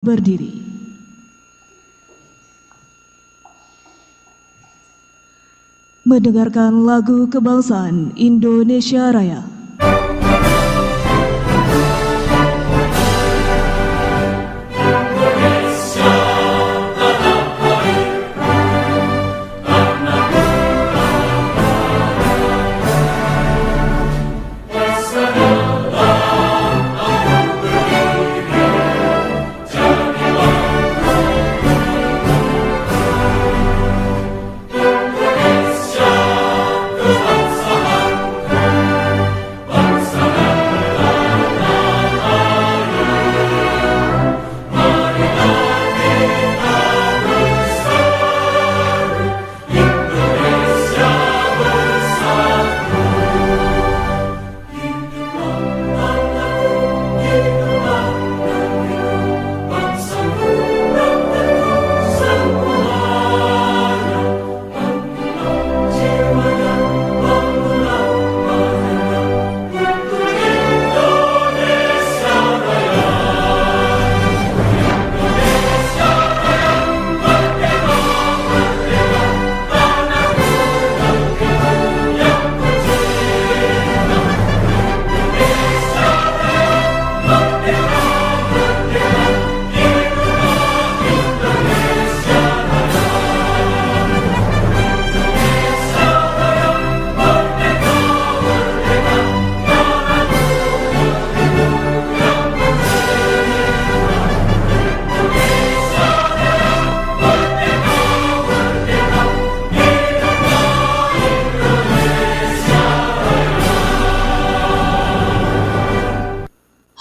Berdiri. Mendengarkan lagu kebangsaan Indonesia Raya.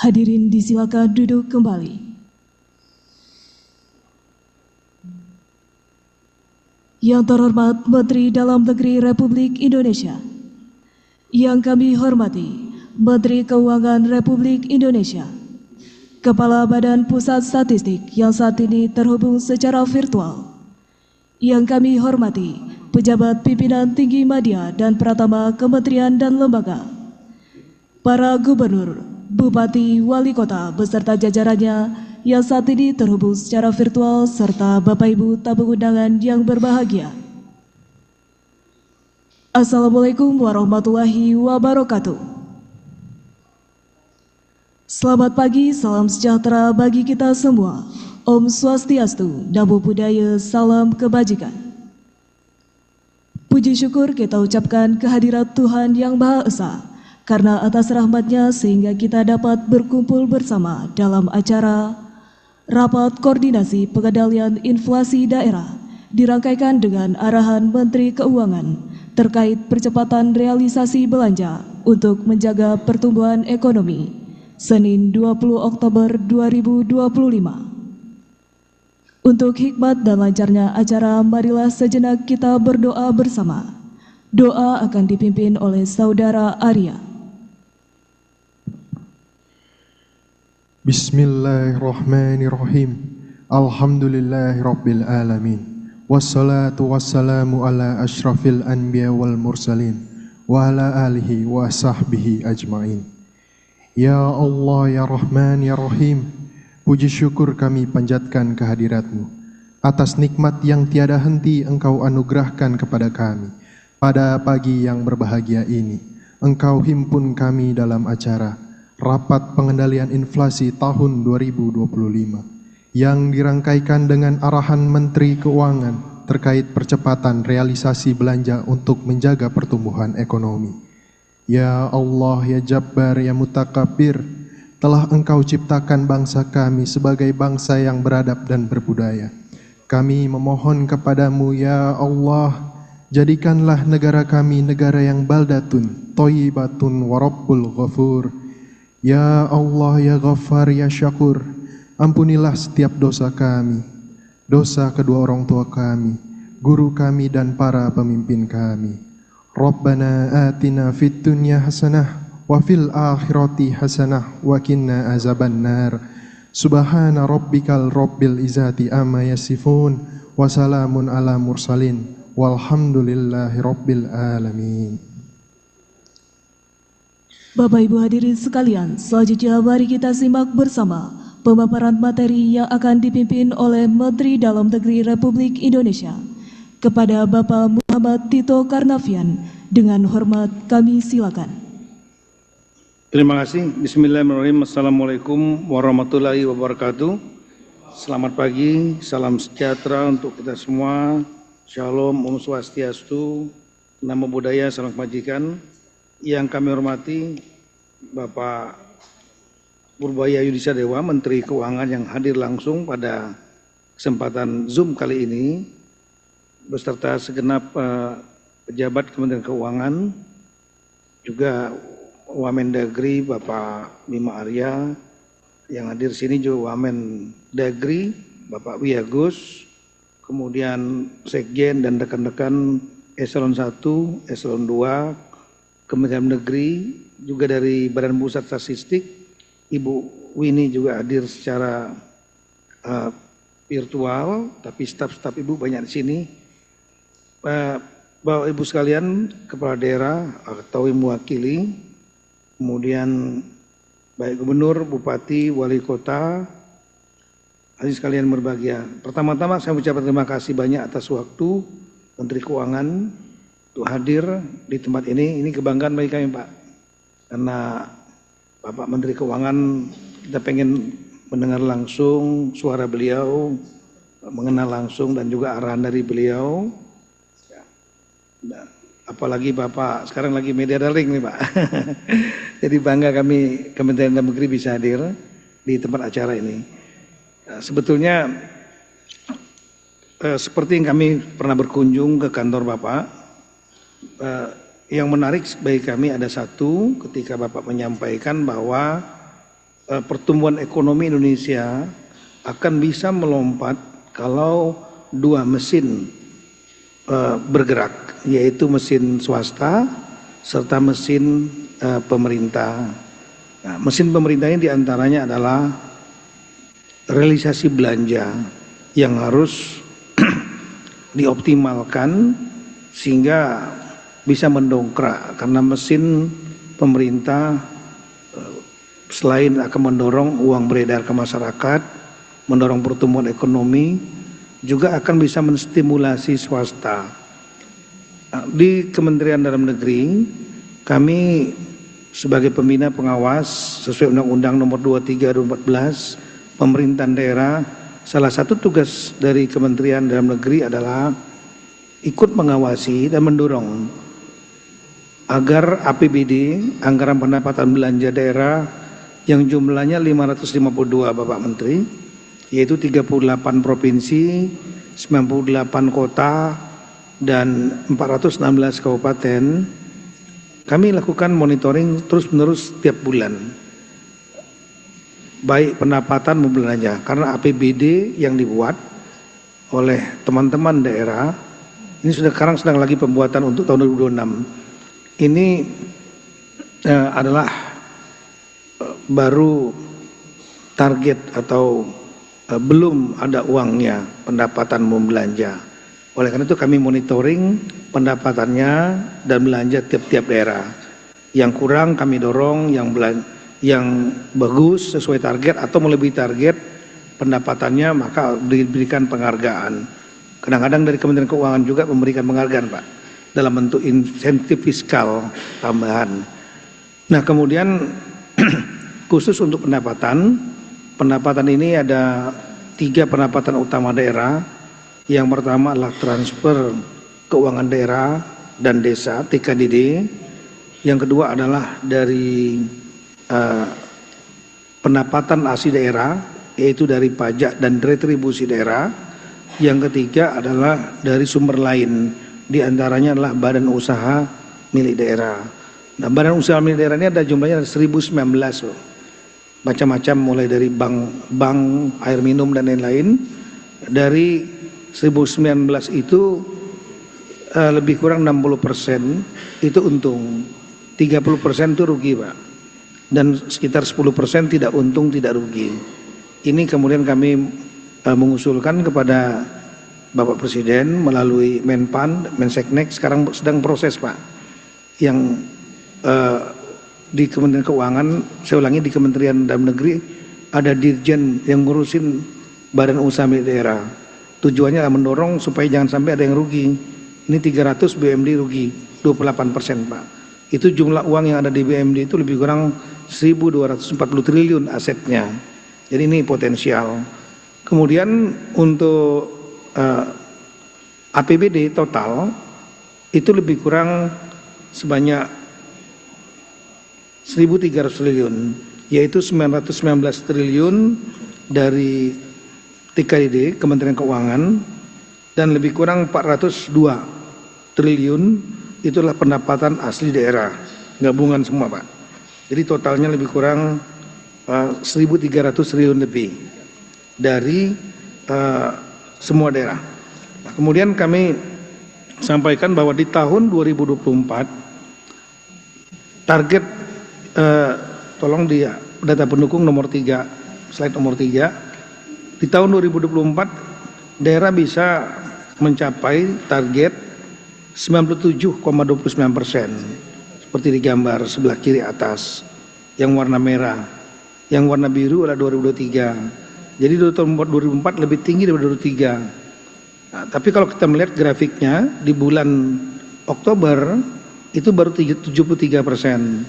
Hadirin disilakan duduk kembali. Yang terhormat Menteri Dalam Negeri Republik Indonesia, yang kami hormati Menteri Keuangan Republik Indonesia, Kepala Badan Pusat Statistik yang saat ini terhubung secara virtual, yang kami hormati pejabat pimpinan tinggi media dan pratama kementerian dan lembaga, para gubernur, bupati, wali kota beserta jajarannya yang saat ini terhubung secara virtual, serta Bapak Ibu tamu undangan yang berbahagia. Assalamualaikum warahmatullahi wabarakatuh. Selamat pagi, salam sejahtera bagi kita semua. Om Swastiastu, Namo Buddhaya, salam kebajikan. Puji syukur kita ucapkan kehadirat Tuhan Yang Maha Esa, karena atas rahmat-Nya sehingga kita dapat berkumpul bersama dalam acara Rapat Koordinasi Pengendalian Inflasi Daerah dirangkaikan dengan arahan Menteri Keuangan terkait percepatan realisasi belanja untuk menjaga pertumbuhan ekonomi, Senin 20 Oktober 2025. Untuk hikmat dan lancarnya acara, marilah sejenak kita berdoa bersama. Doa akan dipimpin oleh Saudara Arya. Bismillahirrahmanirrahim. Alhamdulillahirabbil alamin. Wassalatu wassalamu ala asyrafil anbiya wal mursalin wa ala alihi wa sahbihi ajmain. Ya Allah, ya Rahman, ya Rahim, puji syukur kami panjatkan kehadirat-Mu atas nikmat yang tiada henti Engkau anugerahkan kepada kami. Pada pagi yang berbahagia ini, Engkau himpun kami dalam acara Rapat Pengendalian Inflasi tahun 2025 yang dirangkaikan dengan arahan Menteri Keuangan terkait percepatan realisasi belanja untuk menjaga pertumbuhan ekonomi. Ya Allah, ya Jabbar, ya Mutakabbir, telah Engkau ciptakan bangsa kami sebagai bangsa yang beradab dan berbudaya. Kami memohon kepadamu, ya Allah, jadikanlah negara kami negara yang baldatun, thayyibatun, wa rabbul ghafur. Ya Allah, ya Ghaffar, ya Syakur, ampunilah setiap dosa kami, dosa kedua orang tua kami, guru kami dan para pemimpin kami. Rabbana atina fid dunya hasanah wa fil akhirati hasanah wa qina azabannar. Subhana rabbikal rabbil izzati amma yasifun wa salamun ala mursalin walhamdulillahi rabbil alamin. Bapak Ibu hadirin sekalian, selanjutnya mari kita simak bersama pemaparan materi yang akan dipimpin oleh Menteri Dalam Negeri Republik Indonesia. Kepada Bapak Muhammad Tito Karnavian, dengan hormat kami silakan. Terima kasih. Bismillahirrahmanirrahim. Assalamualaikum warahmatullahi wabarakatuh. Selamat pagi, salam sejahtera untuk kita semua. Shalom, Om Swastiastu, Namo Buddhaya, salam kebajikan. Yang kami hormati Bapak Purbaya Yudhistira Dewa, Menteri Keuangan yang hadir langsung pada kesempatan Zoom kali ini, beserta segenap pejabat Kementerian Keuangan, juga Wamendagri Bapak Bima Arya, yang hadir sini juga Wamendagri Bapak Wiyagus, kemudian Sekjen dan rekan-rekan Eselon 1, Eselon 2, Kementerian Negeri, juga dari Badan Pusat Statistik, Ibu Winnie juga hadir secara virtual, tapi staf-staf Ibu banyak di sini. Bapak Ibu sekalian, Kepala Daerah atau yang mewakili, kemudian baik Gubernur, Bupati, Wali Kota, hadirin sekalian berbahagia. Pertama-tama saya mengucapkan terima kasih banyak atas waktu Menteri Keuangan untuk hadir di tempat ini. Ini kebanggaan bagi kami, Pak, karena Bapak Menteri Keuangan, kita pengen mendengar langsung suara beliau, mengenal langsung dan juga arahan dari beliau. Apalagi Bapak sekarang lagi media daring nih, Pak. Jadi bangga kami Kementerian Dalam Negeri bisa hadir di tempat acara ini. Sebetulnya seperti yang kami pernah berkunjung ke kantor Bapak, yang menarik bagi kami ada satu, ketika Bapak menyampaikan bahwa pertumbuhan ekonomi Indonesia akan bisa melompat kalau dua mesin bergerak, yaitu mesin swasta serta mesin pemerintah. Nah, mesin pemerintah ini diantaranya adalah realisasi belanja yang harus dioptimalkan sehingga bisa mendongkrak, karena mesin pemerintah selain akan mendorong uang beredar ke masyarakat, mendorong pertumbuhan ekonomi, juga akan bisa menstimulasi swasta. Di Kementerian Dalam Negeri, kami sebagai pembina pengawas sesuai Undang-Undang Nomor 23 2014 Pemerintahan Daerah, salah satu tugas dari Kementerian Dalam Negeri adalah ikut mengawasi dan mendorong agar APBD, anggaran pendapatan belanja daerah yang jumlahnya 552 Bapak Menteri, yaitu 38 provinsi, 98 kota, dan 416 kabupaten, kami lakukan monitoring terus-menerus setiap bulan, baik pendapatan maupun belanja, karena APBD yang dibuat oleh teman-teman daerah, ini sekarang sedang lagi pembuatan untuk tahun 2026. Ini adalah baru target atau belum ada uangnya pendapatan membelanja. Oleh karena itu kami monitoring pendapatannya dan belanja tiap-tiap daerah. Yang kurang kami dorong, yang bagus sesuai target atau melebihi target pendapatannya, maka diberikan penghargaan. Kadang-kadang dari Kementerian Keuangan juga memberikan penghargaan, Pak, dalam bentuk insentif fiskal tambahan. Nah, kemudian khusus untuk pendapatan ini ada 3 pendapatan utama daerah. Yang pertama adalah transfer keuangan daerah dan desa TKDD. Yang kedua adalah dari pendapatan asli daerah, yaitu dari pajak dan retribusi daerah. Yang ketiga adalah dari sumber lain, di antaranya adalah badan usaha milik daerah. Nah, badan usaha milik daerah ini ada jumlahnya 1019 loh. Macam-macam, mulai dari bank, air minum dan lain-lain. Dari 1019 itu lebih kurang 60% itu untung, 30% itu rugi, Pak. Dan sekitar 10% tidak untung, tidak rugi. Ini kemudian kami mengusulkan kepada Bapak Presiden melalui Menpan, Menseknek, sekarang sedang proses, Pak, yang di Kementerian Keuangan, saya ulangi, di Kementerian Dalam Negeri ada dirjen yang ngurusin badan usaha milik daerah. Tujuannya adalah mendorong supaya jangan sampai ada yang rugi. Ini 300 BUMD rugi 28%, Pak. Itu jumlah uang yang ada di BUMD itu lebih kurang 1.240 triliun asetnya. Jadi ini potensial. Kemudian untuk APBD total itu lebih kurang sebanyak 1.300 triliun, yaitu 919 triliun dari TKID, Kementerian Keuangan, dan lebih kurang 402 triliun itulah pendapatan asli daerah, gabungan semua, Pak. Jadi totalnya lebih kurang 1.300 triliun lebih dari semua daerah. Nah, kemudian kami sampaikan bahwa di tahun 2024 target tolong di data pendukung nomor 3, slide nomor 3. Di tahun 2024 daerah bisa mencapai target 97,29%. Seperti di gambar sebelah kiri atas yang warna merah. Yang warna biru adalah 2023. Jadi di tahun 2024 lebih tinggi daripada 2023. Nah, tapi kalau kita melihat grafiknya di bulan Oktober itu baru 73%.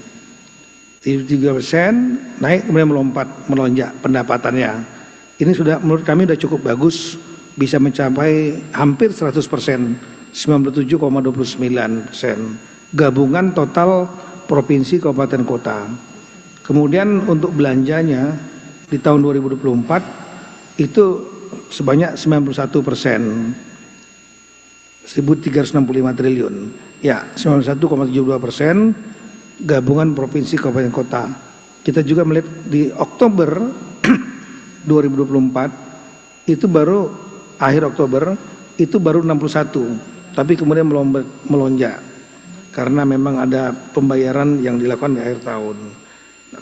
73% naik kemudian melonjak pendapatannya. Ini sudah menurut kami sudah cukup bagus, bisa mencapai hampir 100%, 97,29% gabungan total provinsi, kabupaten, kota. Kemudian untuk belanjanya di tahun 2024 itu sebanyak 91%, 1.365 triliun. Ya, 91,72% gabungan provinsi, kabupaten, kota. Kita juga melihat di Oktober 2024 itu baru akhir Oktober itu baru 61, tapi kemudian melonjak karena memang ada pembayaran yang dilakukan di akhir tahun.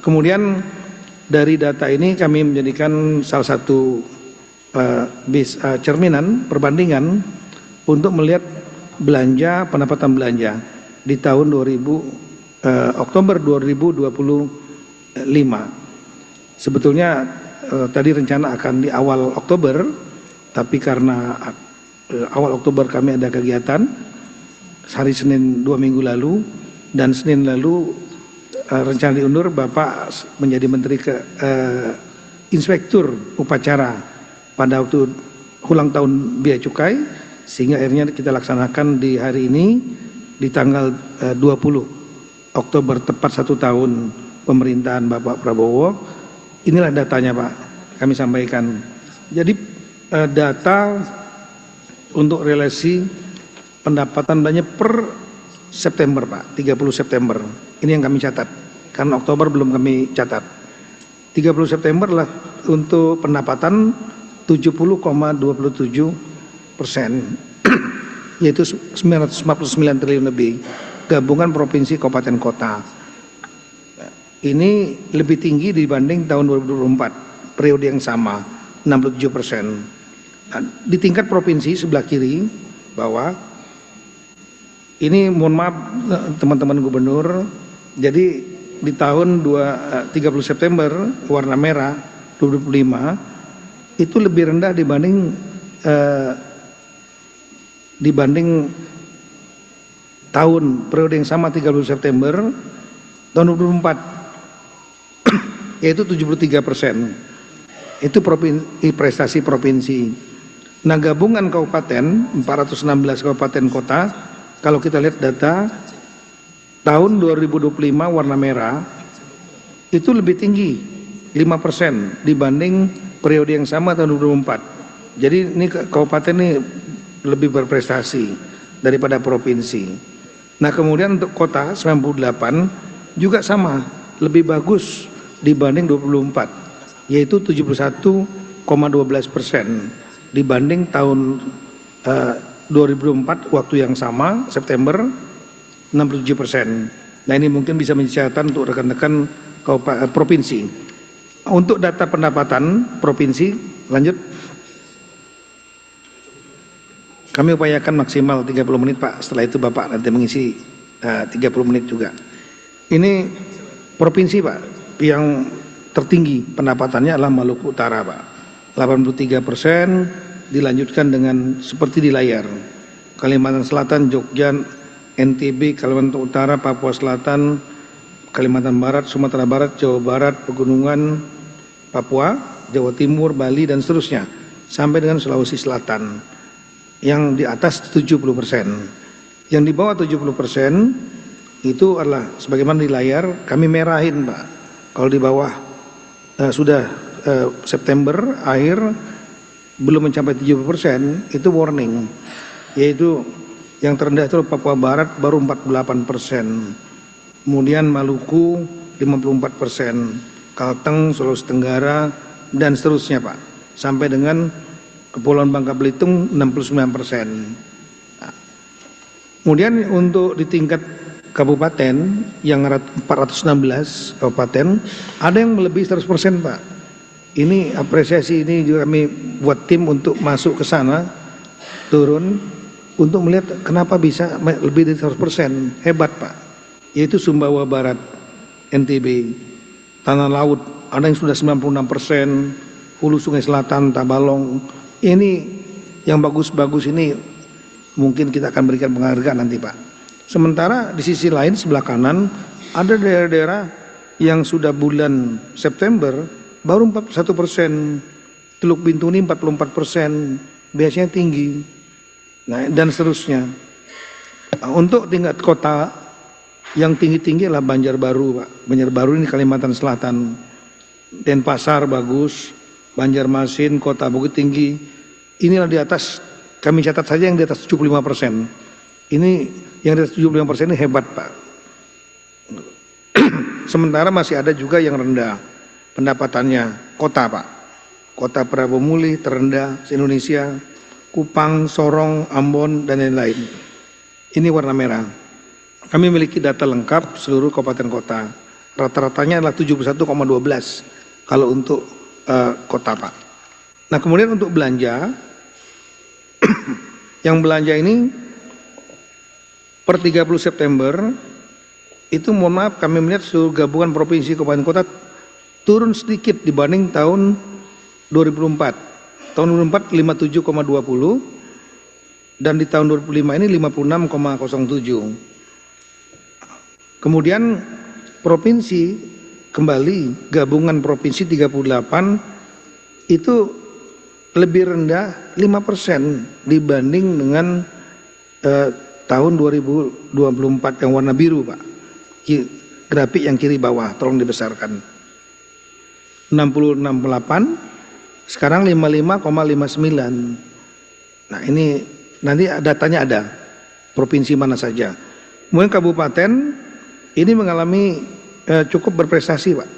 Kemudian dari data ini kami menjadikan salah satu cerminan perbandingan untuk melihat belanja, pendapatan belanja di tahun Oktober 2025. Sebetulnya tadi rencana akan di awal Oktober, tapi karena awal Oktober kami ada kegiatan hari Senin 2 minggu lalu, dan Senin lalu rencana diundur. Bapak menjadi Menteri Inspektur Upacara pada waktu ulang tahun Bea Cukai, sehingga akhirnya kita laksanakan di hari ini di tanggal 20 Oktober, tepat 1 tahun pemerintahan Bapak Prabowo. Inilah datanya, Pak, kami sampaikan. Jadi data untuk relasi pendapatan belanja per September, Pak, 30 September. Ini yang kami catat, karena Oktober belum kami catat. 30 September lah untuk pendapatan 70,27%, yaitu 949 triliun lebih, gabungan provinsi, kabupaten, kota. Ini lebih tinggi dibanding tahun 2024, periode yang sama, 67%. Nah, di tingkat provinsi sebelah kiri bawah, ini mohon maaf teman-teman gubernur, jadi di tahun 30 September warna merah 2025 itu lebih rendah dibanding tahun periode yang sama 30 September tahun 2024 yaitu 73%. Itu prestasi provinsi. Nah, gabungan kabupaten 416 kabupaten kota, kalau kita lihat data tahun 2025 warna merah itu lebih tinggi 5% dibanding periode yang sama tahun 2024. Jadi ini kabupaten ini lebih berprestasi daripada provinsi. Nah, kemudian untuk kota 98 juga sama, lebih bagus dibanding 24, yaitu 71,12% dibanding tahun 2004 waktu yang sama September 67%. Nah, ini mungkin bisa menjadi catatan untuk rekan-rekan provinsi. Untuk data pendapatan provinsi, lanjut. Kami upayakan maksimal 30 menit, Pak. Setelah itu Bapak nanti mengisi 30 menit juga. Ini provinsi, Pak, yang tertinggi pendapatannya adalah Maluku Utara Pak, 83%, dilanjutkan dengan seperti di layar, Kalimantan Selatan, Jogja, NTB, Kalimantan Utara, Papua Selatan, Kalimantan Barat, Sumatera Barat, Jawa Barat, Pegunungan, Papua, Jawa Timur, Bali, dan seterusnya, sampai dengan Sulawesi Selatan, yang di atas 70%. Yang di bawah 70% itu adalah sebagaimana di layar, kami merahin Pak. Kalau di bawah sudah September akhir belum mencapai 70%, itu warning, yaitu yang terendah itu Papua Barat baru 48%, kemudian Maluku 54%, Kalteng, Sulawesi Tenggara, dan seterusnya Pak, sampai dengan Kepulauan Bangka Belitung 69%. Nah, kemudian untuk di tingkat kabupaten yang 416 kabupaten, ada yang melebihi 100% Pak. Ini apresiasi, ini juga kami buat tim untuk masuk ke sana, turun, untuk melihat kenapa bisa lebih dari 100%, hebat Pak. Yaitu Sumbawa Barat, NTB, Tanah Laut, ada yang sudah 96%, Hulu Sungai Selatan, Tabalong. Ini yang bagus-bagus ini mungkin kita akan berikan penghargaan nanti Pak. Sementara di sisi lain sebelah kanan ada daerah-daerah yang sudah bulan September baru 41%, Teluk Bintuni 44%, biasanya tinggi. Nah, dan seterusnya. Nah, untuk tingkat kota yang tinggi-tinggi adalah Banjarbaru Pak. Banjarbaru ini Kalimantan Selatan, Denpasar bagus, Banjarmasin, Kota Bukit Tinggi. Inilah di atas, kami catat saja yang di atas 75%. Ini yang di atas 75% ini hebat Pak. Sementara masih ada juga yang rendah pendapatannya, kota Pak. Kota Prabu Muli terendah se-Indonesia, Kupang, Sorong, Ambon, dan lain-lain. Ini warna merah. Kami memiliki data lengkap seluruh kabupaten kota. Rata-ratanya adalah 71,12 kalau untuk kota Pak. Nah kemudian untuk belanja, yang belanja ini per 30 September itu mohon maaf kami melihat seluruh gabungan provinsi kabupaten kota turun sedikit dibanding tahun 2004. Tahun 2004 57,20 dan di tahun 2005 ini 56,07. Kemudian provinsi kembali gabungan provinsi 38 itu lebih rendah 5% dibanding dengan tahun 2024 yang warna biru Pak. Grafik yang kiri bawah tolong dibesarkan. 60,68 sekarang 55,59. Nah ini nanti datanya ada, provinsi mana saja. Kemudian kabupaten ini mengalami cukup berprestasi Pak.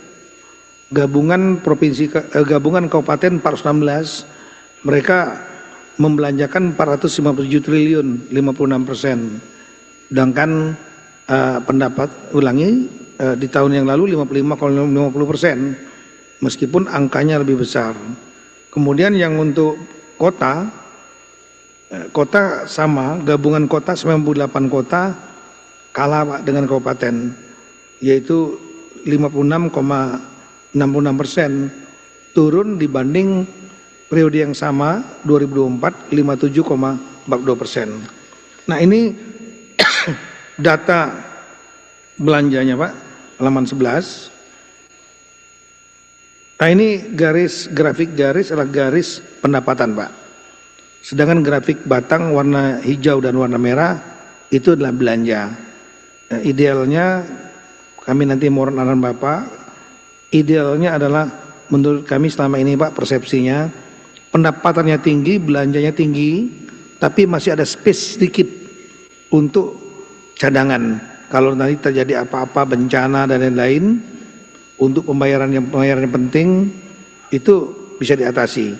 Gabungan gabungan kabupaten 416, mereka membelanjakan 457 triliun, 56%. Sedangkan pendapat di tahun yang lalu 55,50%, meskipun angkanya lebih besar. Kemudian yang untuk kota sama, gabungan kota 98 kota kalah Pak dengan kabupaten, yaitu 56,66%, turun dibanding periode yang sama 2024 57,42%. Nah ini data belanjanya Pak, halaman 11. Nah ini grafik garis adalah garis pendapatan Pak. Sedangkan grafik batang warna hijau dan warna merah itu adalah belanja. Nah, idealnya kami nanti mohon arahan Bapak, idealnya adalah menurut kami selama ini Pak persepsinya pendapatannya tinggi, belanjanya tinggi, tapi masih ada space sedikit untuk cadangan. Kalau nanti terjadi apa-apa bencana dan lain-lain, untuk pembayaran yang penting itu bisa diatasi.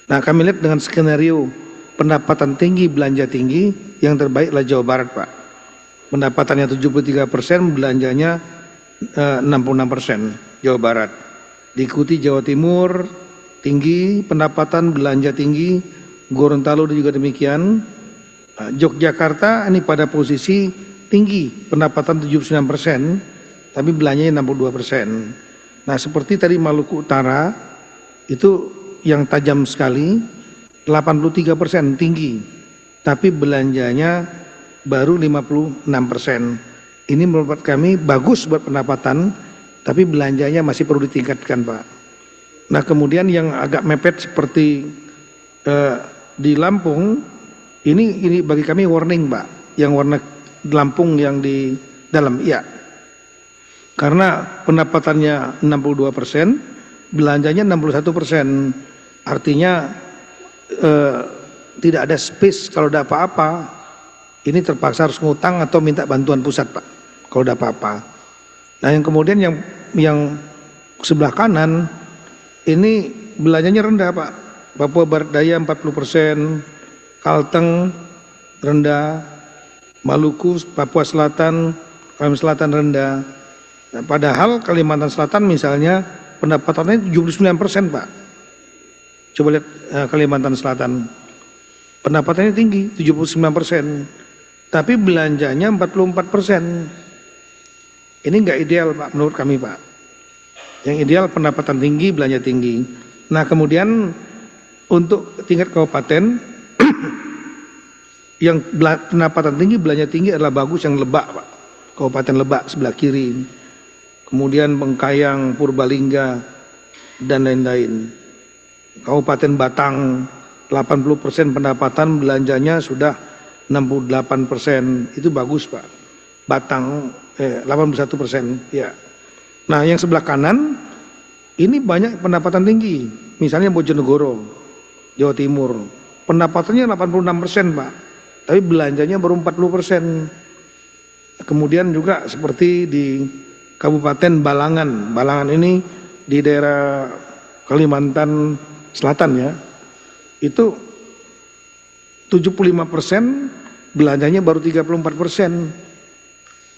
Nah kami lihat dengan skenario pendapatan tinggi, belanja tinggi, yang terbaik adalah Jawa Barat Pak. Pendapatannya 73%, belanjanya 66%, Jawa Barat. Diikuti Jawa Timur, tinggi, pendapatan belanja tinggi, Gorontalo juga demikian. Yogyakarta ini pada posisi tinggi, pendapatan 79%, tapi belanjanya 62%. Nah seperti tadi Maluku Utara itu yang tajam sekali 83% tinggi, tapi belanjanya baru 56%. Ini menurut kami bagus buat pendapatan, tapi belanjanya masih perlu ditingkatkan Pak. Nah kemudian yang agak mepet seperti di Lampung, ini bagi kami warning Pak, yang warna Lampung yang di dalam, iya. Karena pendapatannya 62%, belanjanya 61%. Artinya tidak ada space kalau ada apa-apa. Ini terpaksa harus ngutang atau minta bantuan pusat Pak, kalau ada apa-apa. Nah yang kemudian yang sebelah kanan, ini belanjanya rendah Pak. Papua Barat Daya 40%, Kalteng rendah, Maluku, Papua Selatan, Kalimantan Selatan rendah. Nah, padahal Kalimantan Selatan misalnya pendapatannya 79% Pak. Coba lihat Kalimantan Selatan, pendapatannya tinggi 79%, tapi belanjanya 44%. Ini nggak ideal Pak menurut kami Pak. Yang ideal pendapatan tinggi, belanja tinggi. Nah kemudian untuk tingkat kabupaten yang pendapatan tinggi, belanja tinggi adalah bagus yang Lebak Pak. Kabupaten Lebak sebelah kiri. Kemudian Bengkayang, Purbalingga, dan lain-lain. Kabupaten Batang 80% pendapatan, belanjanya sudah 68%. Itu bagus Pak. Batang 81%. Ya. Nah yang sebelah kanan ini banyak pendapatan tinggi. Misalnya Bojonegoro, Jawa Timur, pendapatannya 86% Pak, tapi belanjanya baru 40%. Kemudian juga seperti di Kabupaten Balangan. Balangan ini di daerah Kalimantan Selatan ya. Itu 75%, belanjanya baru 34%.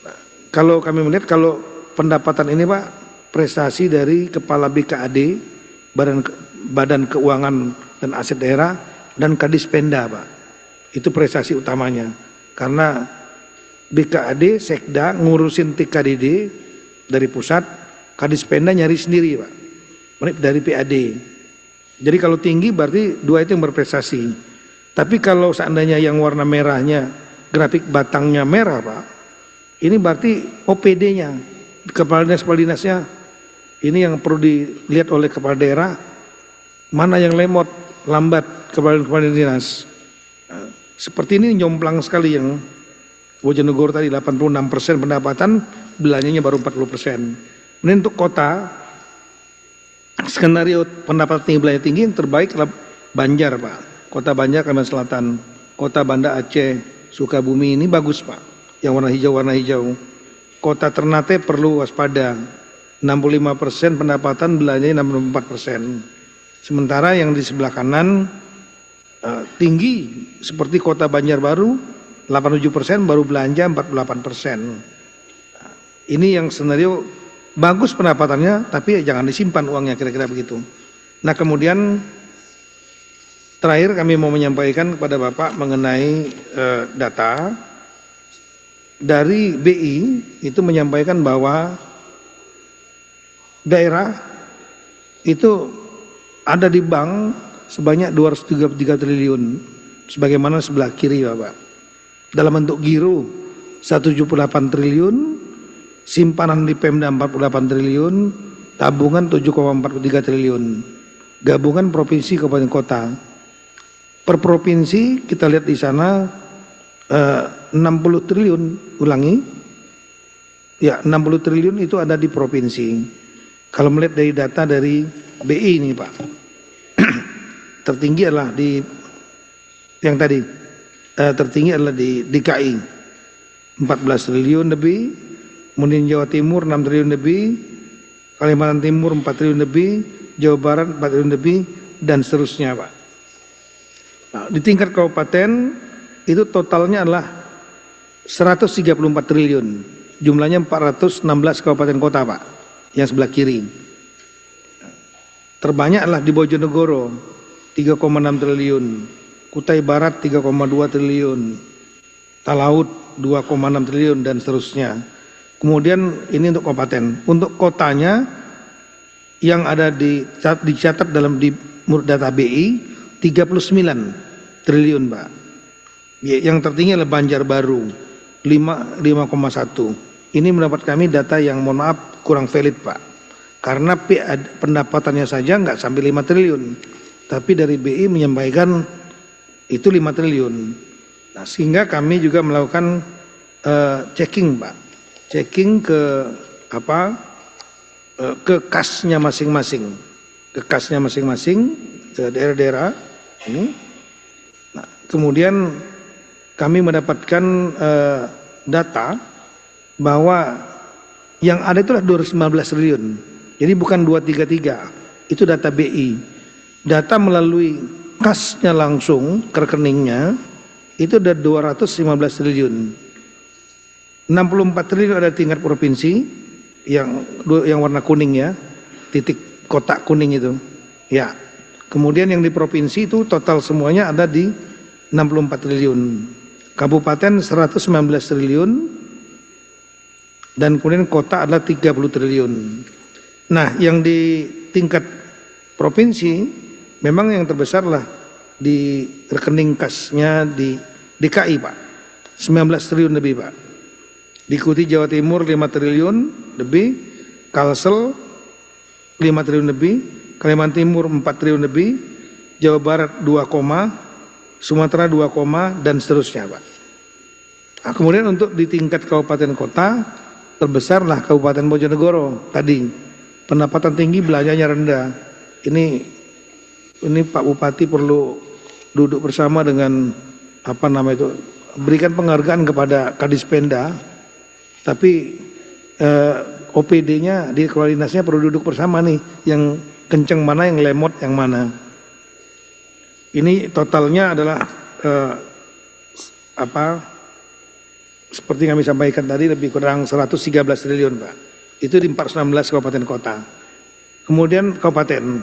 Nah, kalau kami melihat kalau pendapatan ini Pak, prestasi dari Kepala BKAD, Badan Keuangan dan Aset Daerah, dan Kadispenda Pak. Itu prestasi utamanya. Karena BKAD, Sekda ngurusin TKDD dari pusat, Kadispenda nyari sendiri Pak, dari PAD. Jadi kalau tinggi berarti dua itu yang berprestasi. Tapi kalau seandainya yang warna merahnya, grafik batangnya merah Pak, ini berarti OPD-nya, kepala dinasnya, ini yang perlu dilihat oleh kepala daerah, mana yang lambat kepala dinas. Seperti ini jomplang sekali yang Bojonegoro tadi 86% pendapatan, belanjanya baru 40%. Ini untuk kota, skenario pendapatan tinggi, belanja tinggi yang terbaik adalah Banjar Pak. Kota Banjar, Kalimantan Selatan, Kota Banda Aceh, Sukabumi ini bagus Pak, yang warna hijau. Kota Ternate perlu waspada, 65% pendapatan, belanjanya 64%. Sementara yang di sebelah kanan tinggi seperti Kota Banjarbaru 87%, baru belanja 48%. Ini yang skenario bagus pendapatannya, tapi jangan disimpan uangnya, kira-kira begitu. Nah kemudian terakhir kami mau menyampaikan kepada Bapak mengenai data dari BI, itu menyampaikan bahwa daerah itu ada di bank sebanyak 233 triliun, sebagaimana sebelah kiri Bapak. Dalam bentuk giro 178 triliun, simpanan di Pemda 48 triliun, tabungan 7,43 triliun. Gabungan provinsi kabupaten kota. Per provinsi kita lihat di sana 60 triliun, ulangi. Ya, 60 triliun itu ada di provinsi. Kalau melihat dari data dari BI ini Pak, tertinggi adalah di yang tadi, tertinggi adalah di DKI 14 triliun lebih, kemudian Jawa Timur 6 triliun lebih, Kalimantan Timur 4 triliun lebih, Jawa Barat 4 triliun lebih, dan seterusnya Pak. Nah, di tingkat kabupaten itu totalnya adalah 134 triliun, jumlahnya 416 kabupaten kota Pak, yang sebelah kiri. Terbanyak adalah di Bojonegoro 3,6 triliun, Kutai Barat 3,2 triliun, Talaut 2,6 triliun, dan seterusnya. Kemudian ini untuk kabupaten. Untuk kotanya yang ada dicatat dalam di data BI 39 triliun Pak. Yang tertinggi adalah Banjarbaru 5,1. Ini mendapat kami data yang mohon maaf kurang valid Pak. Karena pendapatannya saja nggak sampai 5 triliun. Tapi dari BI menyampaikan itu 5 triliun. Nah, sehingga kami juga melakukan checking Pak. Checking ke ke kasnya masing-masing. Ke kasnya masing-masing ke daerah-daerah ini. Nah, kemudian kami mendapatkan data bahwa yang ada itulah 215 triliun. Jadi bukan 233. Itu data BI. Data melalui kasnya langsung ke rekeningnya itu ada 215 triliun. 64 triliun ada tingkat provinsi yang warna kuning ya, titik kotak kuning itu. Ya. Kemudian yang di provinsi itu total semuanya ada di 64 triliun. Kabupaten 119 triliun dan kemudian kota adalah 30 triliun. Nah, yang di tingkat provinsi memang yang terbesar lah di rekening kasnya di DKI Pak, 19 triliun lebih Pak. Diikuti Jawa Timur 5 triliun lebih, Kalsel 5 triliun lebih, Kalimantan Timur 4 triliun lebih, Jawa Barat 2, Sumatera 2, dan seterusnya Pak. Nah, kemudian untuk di tingkat kabupaten kota terbesarlah Kabupaten Bojonegoro tadi, pendapatan tinggi belanjanya rendah. Ini Pak Bupati perlu duduk bersama dengan berikan penghargaan kepada Kadispenda, tapi OPD-nya di kepala dinasnya perlu duduk bersama nih, yang kenceng mana, yang lemot yang mana. Ini totalnya adalah seperti kami sampaikan tadi lebih kurang 113 triliun Pak. Itu di 419 kabupaten kota. Kemudian kabupaten.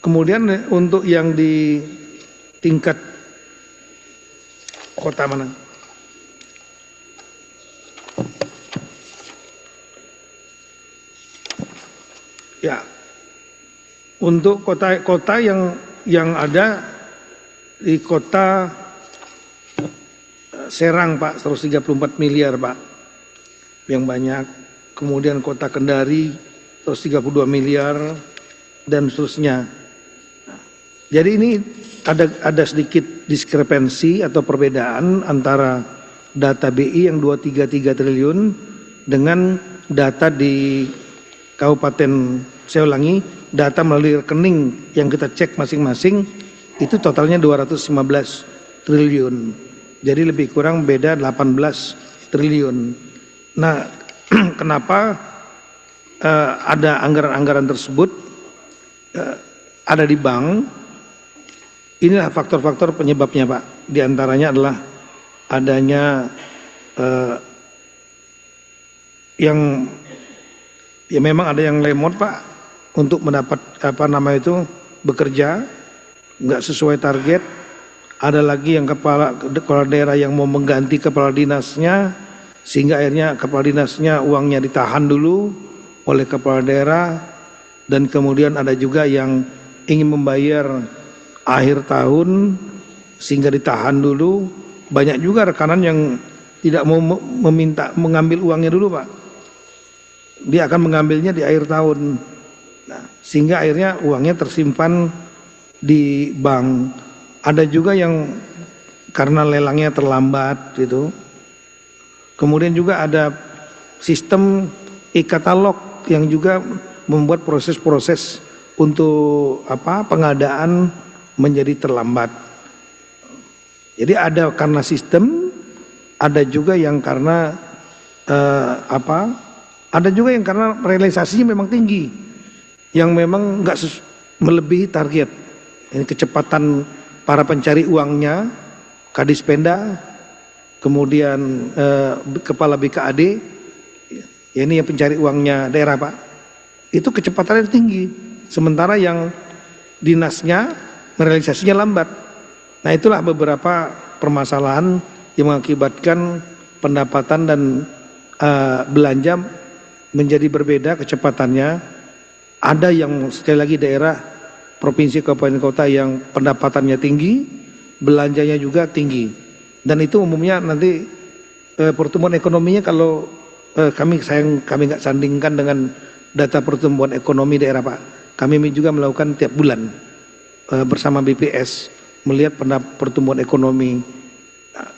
Kemudian untuk yang di tingkat kota mana? Ya. Untuk kota yang ada di kota Serang Pak 134 miliar Pak, yang banyak. Kemudian kota Kendari 132 miliar dan seterusnya. Jadi ini ada sedikit diskrepensi atau perbedaan antara data BI yang 233 triliun dengan data di Kabupaten, saya ulangi, data melalui rekening yang kita cek masing-masing itu totalnya 215 triliun. Jadi lebih kurang beda 18 triliun. Nah, kenapa ada anggaran-anggaran tersebut ada di bank? Inilah faktor-faktor penyebabnya Pak. Di antaranya adalah adanya yang ya memang ada yang lemot Pak untuk mendapat bekerja nggak sesuai target. Ada lagi yang kepala daerah yang mau mengganti kepala dinasnya, sehingga akhirnya kepala dinasnya uangnya ditahan dulu oleh kepala daerah, dan kemudian ada juga yang ingin membayar akhir tahun sehingga ditahan dulu. Banyak juga rekanan yang tidak mau mengambil uangnya dulu Pak. Dia akan mengambilnya di akhir tahun. Nah, sehingga akhirnya uangnya tersimpan di bank. Ada juga yang karena lelangnya terlambat gitu. Kemudian juga ada sistem e-katalog yang juga membuat proses-proses untuk pengadaan menjadi terlambat. Jadi ada karena sistem, ada juga yang karena ada juga yang karena realisasinya memang tinggi, yang memang nggak melebihi target. Ini kecepatan para pencari uangnya, Kadispenda, kemudian kepala BKAD, ya ini yang pencari uangnya daerah Pak, itu kecepatannya tinggi, sementara yang dinasnya merealisasinya lambat. Nah, itulah beberapa permasalahan yang mengakibatkan pendapatan dan belanja menjadi berbeda kecepatannya Ada yang sekali lagi daerah, provinsi, kabupaten, kota yang pendapatannya tinggi, belanjanya juga tinggi. Dan itu umumnya nanti pertumbuhan ekonominya kalau kami nggak sandingkan dengan data pertumbuhan ekonomi daerah Pak. Kami juga melakukan tiap bulan bersama BPS melihat pertumbuhan ekonomi.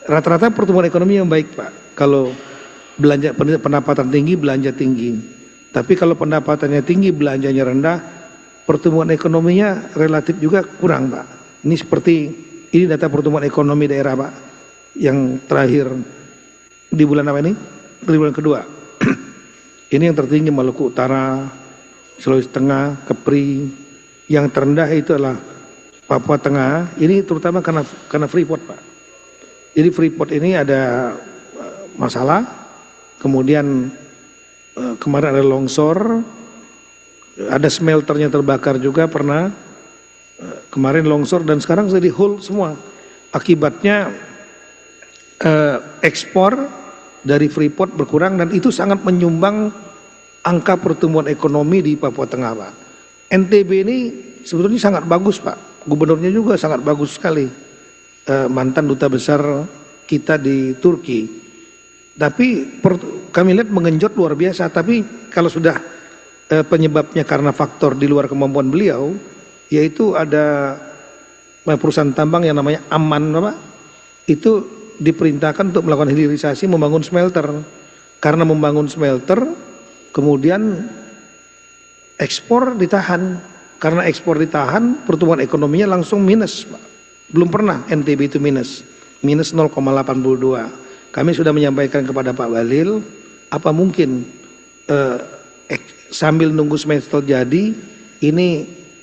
Rata-rata pertumbuhan ekonomi yang baik Pak. Kalau belanja pendapatan tinggi, belanja tinggi. Tapi kalau pendapatannya tinggi, belanjanya rendah, pertumbuhan ekonominya relatif juga kurang Pak. Ini data pertumbuhan ekonomi daerah Pak. Yang terakhir di bulan apa ini? Di bulan kedua. Ini yang tertinggi Maluku Utara, Sulawesi Tengah, Kepri. Yang terendah itu adalah Papua Tengah. Ini terutama karena Freeport Pak. Jadi Freeport ini ada masalah. Kemudian kemarin ada longsor, ada smelternya terbakar juga pernah. Kemarin longsor dan sekarang jadi hold semua. Akibatnya ekspor dari Freeport berkurang dan itu sangat menyumbang angka pertumbuhan ekonomi di Papua Tengah Pak. NTB ini sebetulnya sangat bagus Pak. Gubernurnya juga sangat bagus sekali. Mantan duta besar kita di Turki. Tapi kami lihat mengenjot luar biasa. Tapi kalau sudah penyebabnya karena faktor di luar kemampuan beliau, yaitu ada perusahaan tambang yang namanya Aman Pak, itu diperintahkan untuk melakukan hilirisasi membangun smelter. Karena membangun smelter, kemudian ekspor ditahan. Karena ekspor ditahan, pertumbuhan ekonominya langsung minus Pak. Belum pernah NTB itu minus 0,82. Kami sudah menyampaikan kepada Pak Bahlil, apa mungkin sambil nunggu semester jadi, ini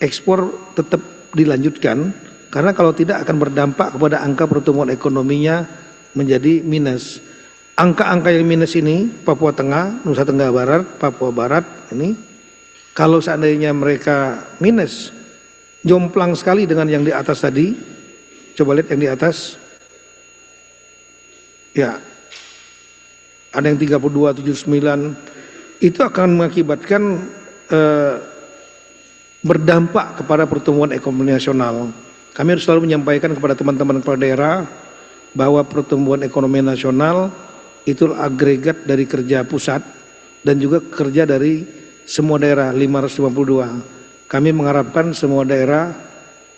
ekspor tetap dilanjutkan, karena kalau tidak akan berdampak kepada angka pertumbuhan ekonominya menjadi minus. Angka-angka yang minus ini, Papua Tengah, Nusa Tenggara Barat, Papua Barat, ini kalau seandainya mereka minus, jomplang sekali dengan yang di atas tadi. Coba lihat yang di atas. Ya, ada yang 32,79, itu akan mengakibatkan berdampak kepada pertumbuhan ekonomi nasional. Kami harus selalu menyampaikan kepada teman-teman kepala daerah bahwa pertumbuhan ekonomi nasional itu agregat dari kerja pusat dan juga kerja dari semua daerah 552. Kami mengharapkan semua daerah,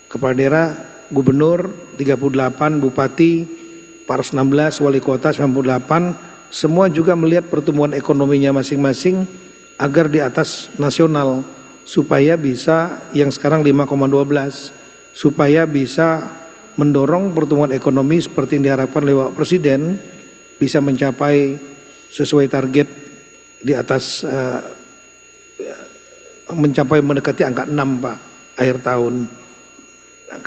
kepala daerah, gubernur 38, bupati 416, wali kota 98, semua juga melihat pertumbuhan ekonominya masing-masing agar di atas nasional, supaya bisa yang sekarang 5,12, supaya bisa mendorong pertumbuhan ekonomi seperti yang diharapkan oleh Pak Presiden bisa mencapai sesuai target di atas mencapai mendekati angka 6 Pak akhir tahun.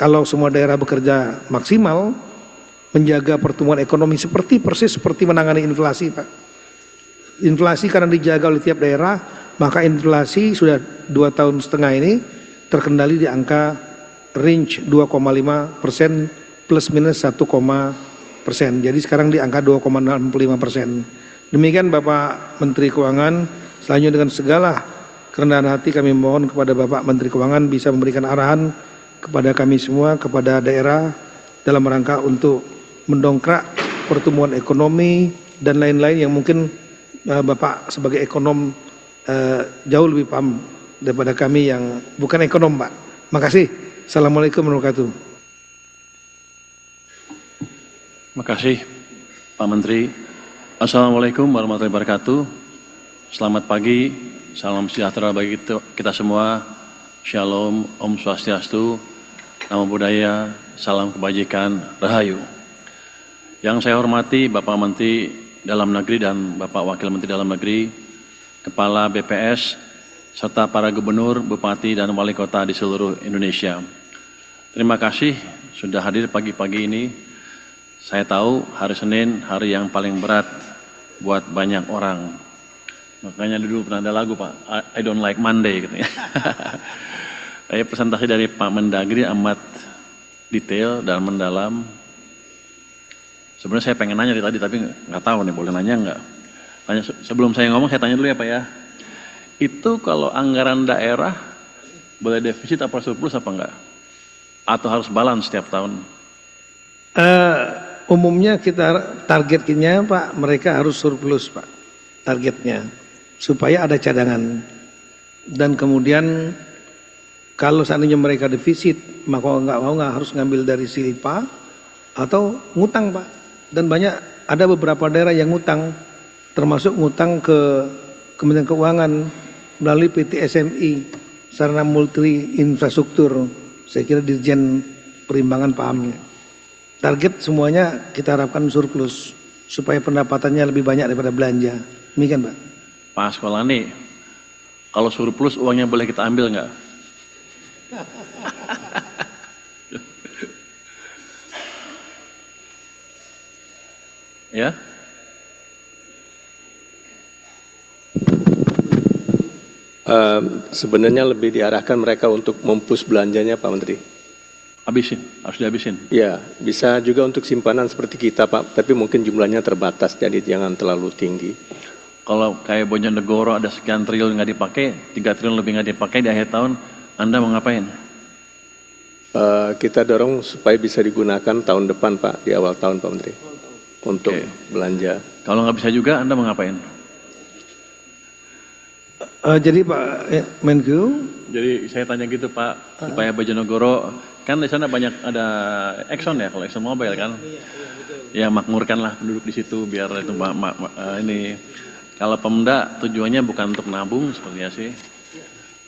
Kalau semua daerah bekerja maksimal menjaga pertumbuhan ekonomi persis seperti menangani inflasi Pak. Inflasi karena dijaga oleh tiap daerah, maka inflasi sudah 2,5 tahun ini terkendali di angka range 2,5% plus minus 1%. Jadi sekarang di angka 2,65%. Demikian Bapak Menteri Keuangan. Selanjutnya dengan segala kerendahan hati kami mohon kepada Bapak Menteri Keuangan bisa memberikan arahan kepada kami semua, kepada daerah dalam rangka untuk mendongkrak pertumbuhan ekonomi dan lain-lain yang mungkin Bapak sebagai ekonom jauh lebih paham daripada kami yang bukan ekonom Pak. Makasih. Assalamualaikum warahmatullahi wabarakatuh. Makasih Pak Menteri. Assalamualaikum warahmatullahi wabarakatuh. Selamat pagi, salam sejahtera bagi kita semua. Shalom, Om Swastiastu, Namo Buddhaya, salam kebajikan, Rahayu. Yang saya hormati Bapak Menteri Dalam Negeri dan Bapak Wakil Menteri Dalam Negeri, Kepala BPS, serta para gubernur, bupati, dan wali kota di seluruh Indonesia. Terima kasih sudah hadir pagi-pagi ini. Saya tahu hari Senin hari yang paling berat buat banyak orang. Makanya dulu pernah ada lagu Pak, I don't like Monday gitu ya. Saya presentasi dari Pak Mendagri amat detail dan mendalam. Sebenarnya saya pengen nanya tadi tapi nggak tahu nih boleh nanya nggak. Sebelum saya ngomong saya tanya dulu ya Pak ya. Itu kalau anggaran daerah boleh defisit apa surplus apa enggak? Atau harus balance setiap tahun? Umumnya kita targetnya Pak, mereka harus surplus Pak, targetnya supaya ada cadangan. Dan kemudian kalau seandainya mereka defisit, maka nggak harus ngambil dari silpa atau ngutang Pak. Dan ada beberapa daerah yang ngutang, termasuk ngutang ke Kementerian Keuangan melalui PT SMI, Sarana Multi Infrastruktur. Saya kira Dirjen Perimbangan pahamnya. Target semuanya kita harapkan surplus supaya pendapatannya lebih banyak daripada belanja. Demikian Pak. Pak Askolani, kalau surplus uangnya boleh kita ambil nggak? Ya? Sebenarnya lebih diarahkan mereka untuk mempush belanjanya Pak Menteri. Habisin, harus dihabisin. Ya, bisa juga untuk simpanan seperti kita Pak, tapi mungkin jumlahnya terbatas, jadi jangan terlalu tinggi. Kalau kayak Bojonegoro ada sekian triliun nggak dipakai, 3 triliun lebih nggak dipakai di akhir tahun, Anda mau ngapain? Kita dorong supaya bisa digunakan tahun depan Pak, di awal tahun Pak Menteri, untuk belanja. Kalau nggak bisa juga, Anda mau ngapain? Jadi Pak Menku, Jadi saya tanya gitu Pak, supaya Bojonegoro, kan di sana banyak ada Exxon ya, kalau Exxon Mobil kan? Ya makmurkanlah penduduk di situ biar itu ini. Kalau Pemda tujuannya bukan untuk nabung sepertinya sih,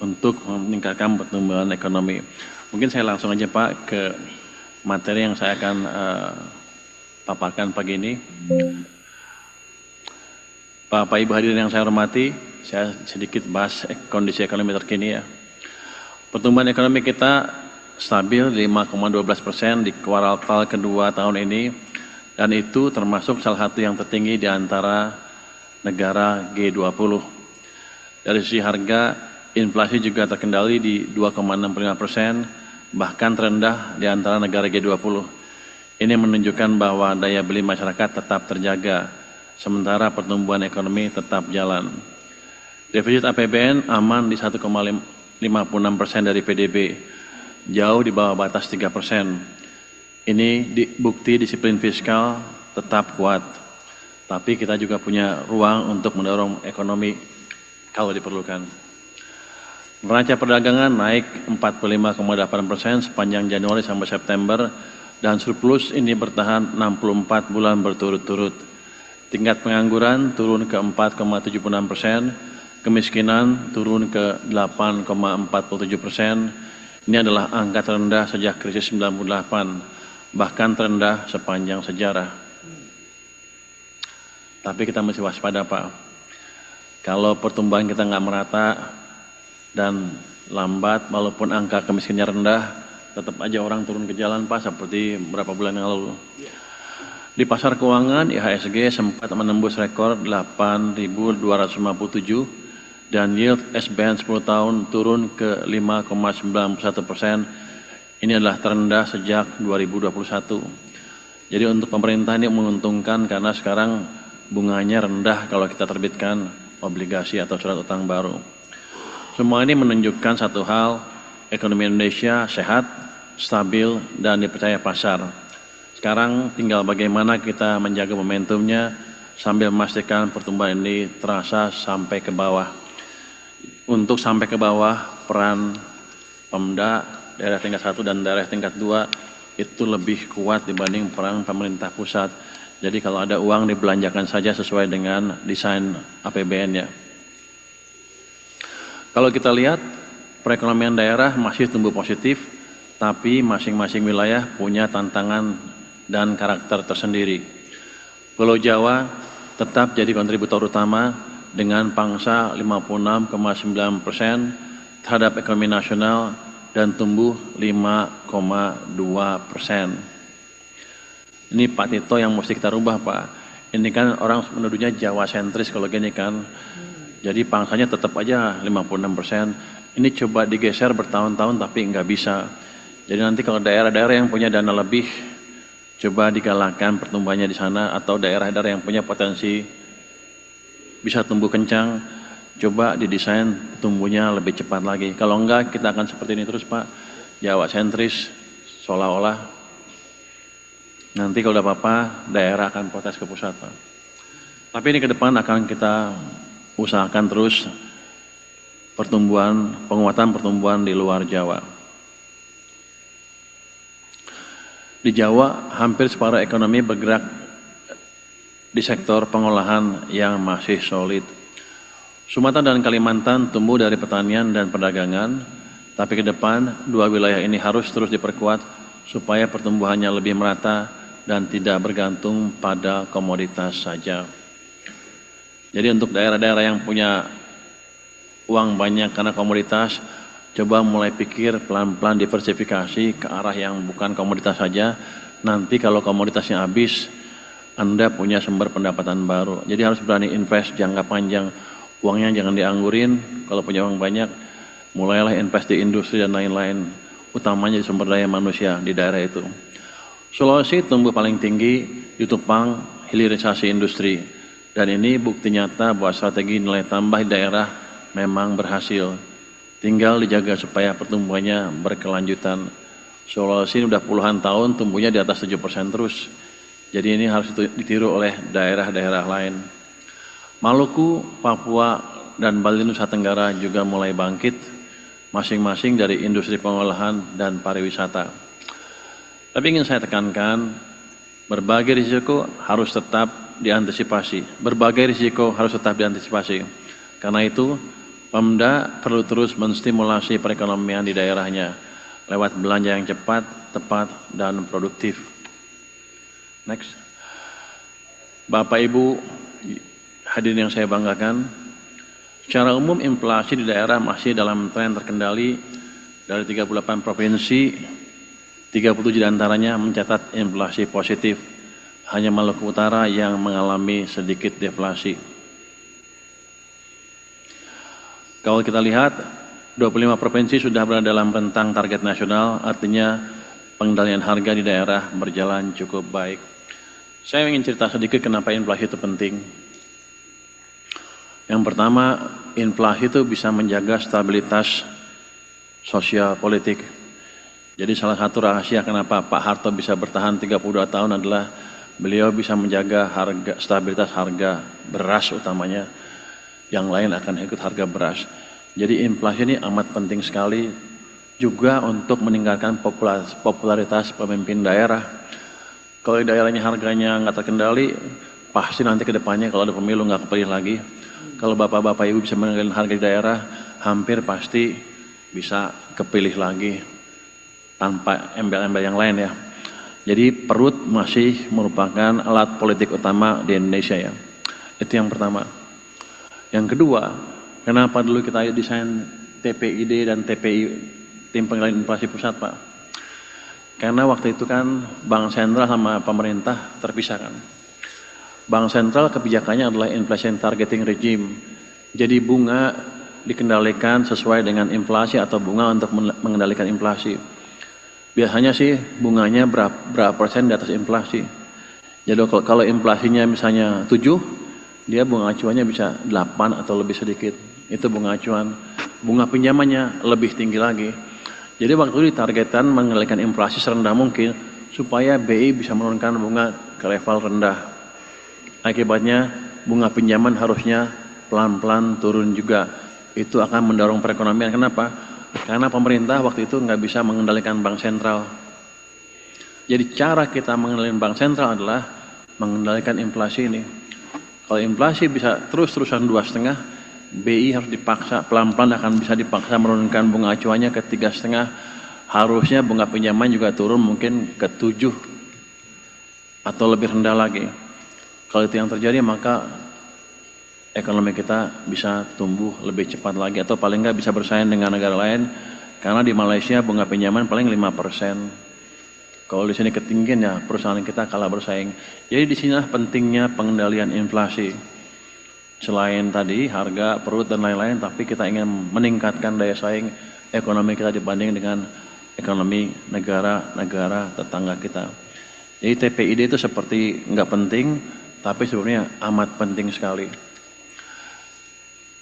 untuk meningkatkan pertumbuhan ekonomi. Mungkin saya langsung aja Pak ke materi yang saya akan paparkan pagi ini. Bapak Ibu hadirin yang saya hormati, saya sedikit bahas kondisi ekonomi terkini ya. Pertumbuhan ekonomi kita stabil 5,12% di kuartal kedua tahun ini, dan itu termasuk salah satu yang tertinggi di antara negara G20. Dari sisi harga, inflasi juga terkendali di 2,65%, bahkan terendah di antara negara G20. Ini menunjukkan bahwa daya beli masyarakat tetap terjaga, sementara pertumbuhan ekonomi tetap jalan. Defisit APBN aman di 1,56% dari PDB, jauh di bawah batas 3%. Ini bukti disiplin fiskal tetap kuat. Tapi kita juga punya ruang untuk mendorong ekonomi kalau diperlukan. Neraca perdagangan naik 45,8% sepanjang Januari sampai September, dan surplus ini bertahan 64 bulan berturut-turut. Tingkat pengangguran turun ke 4,76%, kemiskinan turun ke 8,47%. Ini adalah angka terendah sejak krisis 98, bahkan terendah sepanjang sejarah. Tapi kita masih waspada Pak. Kalau pertumbuhan kita nggak merata dan lambat, walaupun angka kemiskinannya rendah, tetap aja orang turun ke jalan Pak, seperti beberapa bulan yang lalu. Di pasar keuangan, IHSG sempat menembus rekor 8.257 dan yield SBN 10 tahun turun ke 5,91%. Ini adalah terendah sejak 2021. Jadi untuk pemerintah ini menguntungkan karena sekarang bunganya rendah kalau kita terbitkan obligasi atau surat utang baru. Semua ini menunjukkan satu hal, ekonomi Indonesia sehat, stabil, dan dipercaya pasar. Sekarang tinggal bagaimana kita menjaga momentumnya sambil memastikan pertumbuhan ini terasa sampai ke bawah. Untuk sampai ke bawah, peran Pemda, daerah tingkat 1 dan daerah tingkat 2 itu lebih kuat dibanding peran pemerintah pusat. Jadi kalau ada uang dibelanjakan saja sesuai dengan desain APBN-nya. Kalau kita lihat perekonomian daerah masih tumbuh positif, tapi masing-masing wilayah punya tantangan dan karakter tersendiri. Pulau Jawa tetap jadi kontributor utama dengan pangsa 56,9% terhadap ekonomi nasional dan tumbuh 5,2%. Ini Pak Tito yang mesti kita rubah Pak. Ini kan orang menuduhnya Jawa sentris kalau gini kan. Jadi pangsanya tetap aja 56%. Ini coba digeser bertahun-tahun tapi nggak bisa. Jadi nanti kalau daerah-daerah yang punya dana lebih, coba digalakkan pertumbuhannya di sana, atau daerah-daerah yang punya potensi bisa tumbuh kencang, coba didesain tumbuhnya lebih cepat lagi. Kalau enggak kita akan seperti ini terus Pak, Jawa sentris, seolah-olah nanti kalau ada apa-apa daerah akan protes ke pusat Pak. Tapi ini ke depan akan kita usahakan terus penguatan pertumbuhan di luar Jawa. Di Jawa hampir separuh ekonomi bergerak di sektor pengolahan yang masih solid. Sumatera dan Kalimantan tumbuh dari pertanian dan perdagangan, tapi ke depan dua wilayah ini harus terus diperkuat supaya pertumbuhannya lebih merata dan tidak bergantung pada komoditas saja. Jadi untuk daerah-daerah yang punya uang banyak karena komoditas, coba mulai pikir pelan-pelan diversifikasi ke arah yang bukan komoditas saja. Nanti kalau komoditasnya habis, Anda punya sumber pendapatan baru. Jadi harus berani invest jangka panjang. Uangnya jangan dianggurin, kalau punya uang banyak, mulailah invest di industri dan lain-lain. Utamanya di sumber daya manusia di daerah itu. Sulawesi tumbuh paling tinggi, ditopang hilirisasi industri. Dan ini bukti nyata bahwa strategi nilai tambah di daerah memang berhasil. Tinggal dijaga supaya pertumbuhannya berkelanjutan. Sulawesi ini udah puluhan tahun tumbuhnya di atas 7% terus. Jadi ini harus ditiru oleh daerah-daerah lain. Maluku, Papua, dan Bali Nusa Tenggara juga mulai bangkit, masing-masing dari industri pengolahan dan pariwisata. Tapi ingin saya tekankan, berbagai risiko harus tetap diantisipasi. Karena itu, Pemda perlu terus menstimulasi perekonomian di daerahnya lewat belanja yang cepat, tepat, dan produktif. Next. Bapak Ibu hadirin yang saya banggakan, secara umum inflasi di daerah masih dalam tren terkendali. Dari 38 provinsi, 37 diantaranya mencatat inflasi positif. Hanya Maluku Utara yang mengalami sedikit deflasi. Kalau kita lihat, 25 provinsi sudah berada dalam rentang target nasional, artinya pengendalian harga di daerah berjalan cukup baik. Saya ingin cerita sedikit kenapa inflasi itu penting. Yang pertama, inflasi itu bisa menjaga stabilitas sosial politik. Jadi salah satu rahasia kenapa Pak Harto bisa bertahan 32 tahun adalah beliau bisa menjaga stabilitas harga beras utamanya. Yang lain akan ikut harga beras. Jadi inflasi ini amat penting sekali juga untuk meningkatkan popularitas pemimpin daerah. Kalau di daerahnya harganya nggak terkendali, pasti nanti ke depannya kalau ada pemilu nggak kepilih lagi. Kalau bapak-bapak ibu bisa mengendalikan harga di daerah, hampir pasti bisa kepilih lagi tanpa embel-embel yang lain ya. Jadi perut masih merupakan alat politik utama di Indonesia ya. Itu yang pertama. Yang kedua, kenapa dulu kita desain TPID dan TPI, Tim Pengendalian Inflasi Pusat Pak? Karena waktu itu kan Bank Sentral sama pemerintah terpisahkan. Bank Sentral kebijakannya adalah inflation targeting regime. Jadi bunga dikendalikan sesuai dengan inflasi atau bunga untuk mengendalikan inflasi. Biasanya sih bunganya berapa persen di atas inflasi. Jadi kalau inflasinya misalnya 7, dia bunga acuannya bisa 8 atau lebih sedikit. Itu bunga acuan. Bunga pinjamannya lebih tinggi lagi. Jadi waktu itu ditargetkan mengendalikan inflasi serendah mungkin supaya BI bisa menurunkan bunga ke level rendah. Akibatnya bunga pinjaman harusnya pelan-pelan turun juga. Itu akan mendorong perekonomian. Kenapa? Karena pemerintah waktu itu nggak bisa mengendalikan bank sentral. Jadi cara kita mengendalikan bank sentral adalah mengendalikan inflasi ini. Kalau inflasi bisa terus-terusan 2,5, BI harus dipaksa, pelan-pelan akan bisa dipaksa menurunkan bunga acuannya ke 3,5. Harusnya bunga pinjaman juga turun mungkin ke 7 atau lebih rendah lagi. Kalau itu yang terjadi maka ekonomi kita bisa tumbuh lebih cepat lagi atau paling nggak bisa bersaing dengan negara lain. Karena di Malaysia bunga pinjaman paling 5%. Kalau di sini ketinggian ya perusahaan kita kalah bersaing. Jadi di sinilah pentingnya pengendalian inflasi. Selain tadi harga, perut dan lain-lain, tapi kita ingin meningkatkan daya saing ekonomi kita dibanding dengan ekonomi negara-negara tetangga kita. Jadi TPID itu seperti nggak penting, tapi sebenarnya amat penting sekali.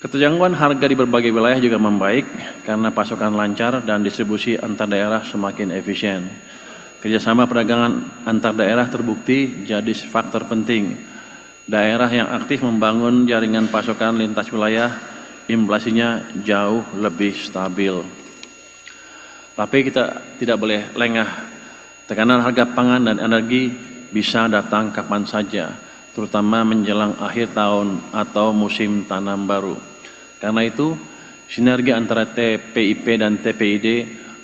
Keterjangkauan harga di berbagai wilayah juga membaik karena pasokan lancar dan distribusi antar daerah semakin efisien. Kerjasama perdagangan antar daerah terbukti jadi faktor penting. Daerah yang aktif membangun jaringan pasokan lintas wilayah, inflasinya jauh lebih stabil. Tapi kita tidak boleh lengah. Tekanan harga pangan dan energi bisa datang kapan saja, terutama menjelang akhir tahun atau musim tanam baru. Karena itu, sinergi antara TPIP dan TPID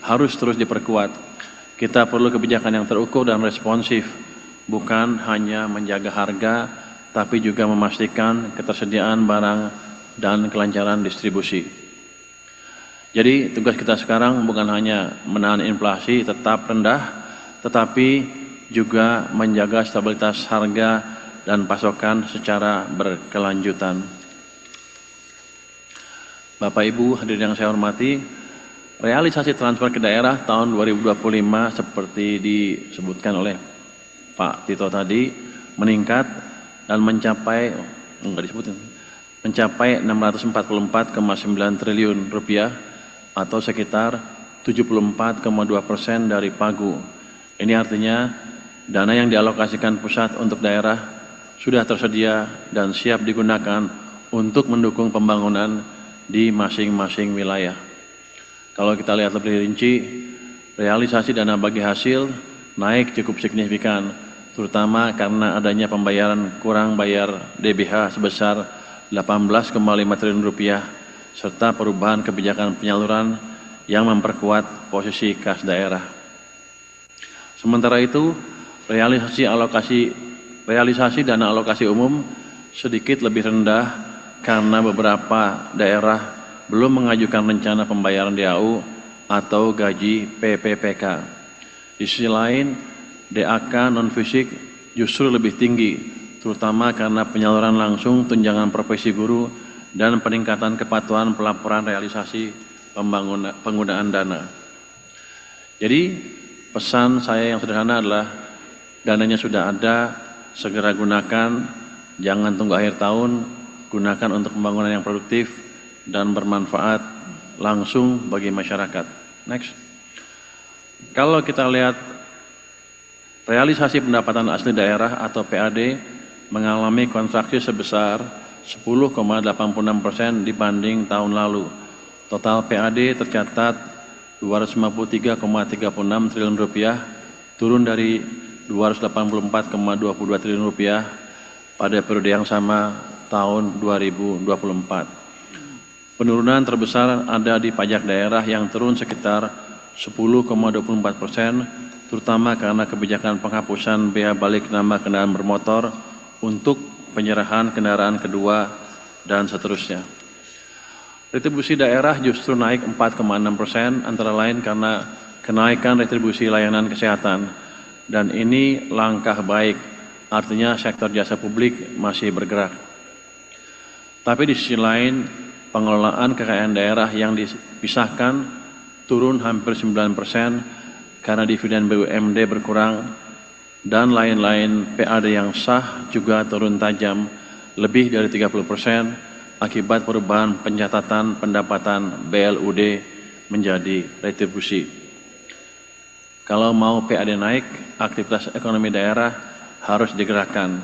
harus terus diperkuat. Kita perlu kebijakan yang terukur dan responsif, bukan hanya menjaga harga, tapi juga memastikan ketersediaan barang dan kelancaran distribusi. Jadi tugas kita sekarang bukan hanya menahan inflasi tetap rendah, tetapi juga menjaga stabilitas harga dan pasokan secara berkelanjutan. Bapak Ibu hadirin yang saya hormati, realisasi transfer ke daerah tahun 2025 seperti disebutkan oleh Pak Tito tadi meningkat dan mencapai 644,9 triliun rupiah atau sekitar 74,2% dari pagu. Ini artinya dana yang dialokasikan pusat untuk daerah sudah tersedia dan siap digunakan untuk mendukung pembangunan di masing-masing wilayah. Kalau kita lihat lebih rinci, realisasi dana bagi hasil naik cukup signifikan, terutama karena adanya pembayaran kurang bayar DBH sebesar 18,5 triliun rupiah, serta perubahan kebijakan penyaluran yang memperkuat posisi kas daerah. Sementara itu, realisasi dana alokasi umum sedikit lebih rendah karena beberapa daerah belum mengajukan rencana pembayaran DAU atau gaji PPPK. Di sisi lain, DAK non-fisik justru lebih tinggi, terutama karena penyaluran langsung tunjangan profesi guru dan peningkatan kepatuhan pelaporan realisasi penggunaan dana. Jadi, pesan saya yang sederhana adalah dananya sudah ada, segera gunakan, jangan tunggu akhir tahun, gunakan untuk pembangunan yang produktif dan bermanfaat langsung bagi masyarakat. Next. Kalau kita lihat realisasi pendapatan asli daerah atau PAD mengalami kontraksi sebesar 10,86% dibanding tahun lalu. Total PAD tercatat 253,36 triliun rupiah, turun dari 284,22 triliun rupiah pada periode yang sama tahun 2024. Penurunan terbesar ada di pajak daerah yang turun sekitar 10,24%, terutama karena kebijakan penghapusan bea balik nama kendaraan bermotor untuk penyerahan kendaraan kedua dan seterusnya. Retribusi daerah justru naik 4,6%, antara lain karena kenaikan retribusi layanan kesehatan, dan ini langkah baik, artinya sektor jasa publik masih bergerak. Tapi di sisi lain, pengelolaan kekayaan daerah yang dipisahkan turun hampir 9% karena dividen BUMD berkurang dan lain-lain. PAD yang sah juga turun tajam lebih dari 30% akibat perubahan pencatatan pendapatan BLUD menjadi retribusi. Kalau mau PAD naik, aktivitas ekonomi daerah harus digerakkan.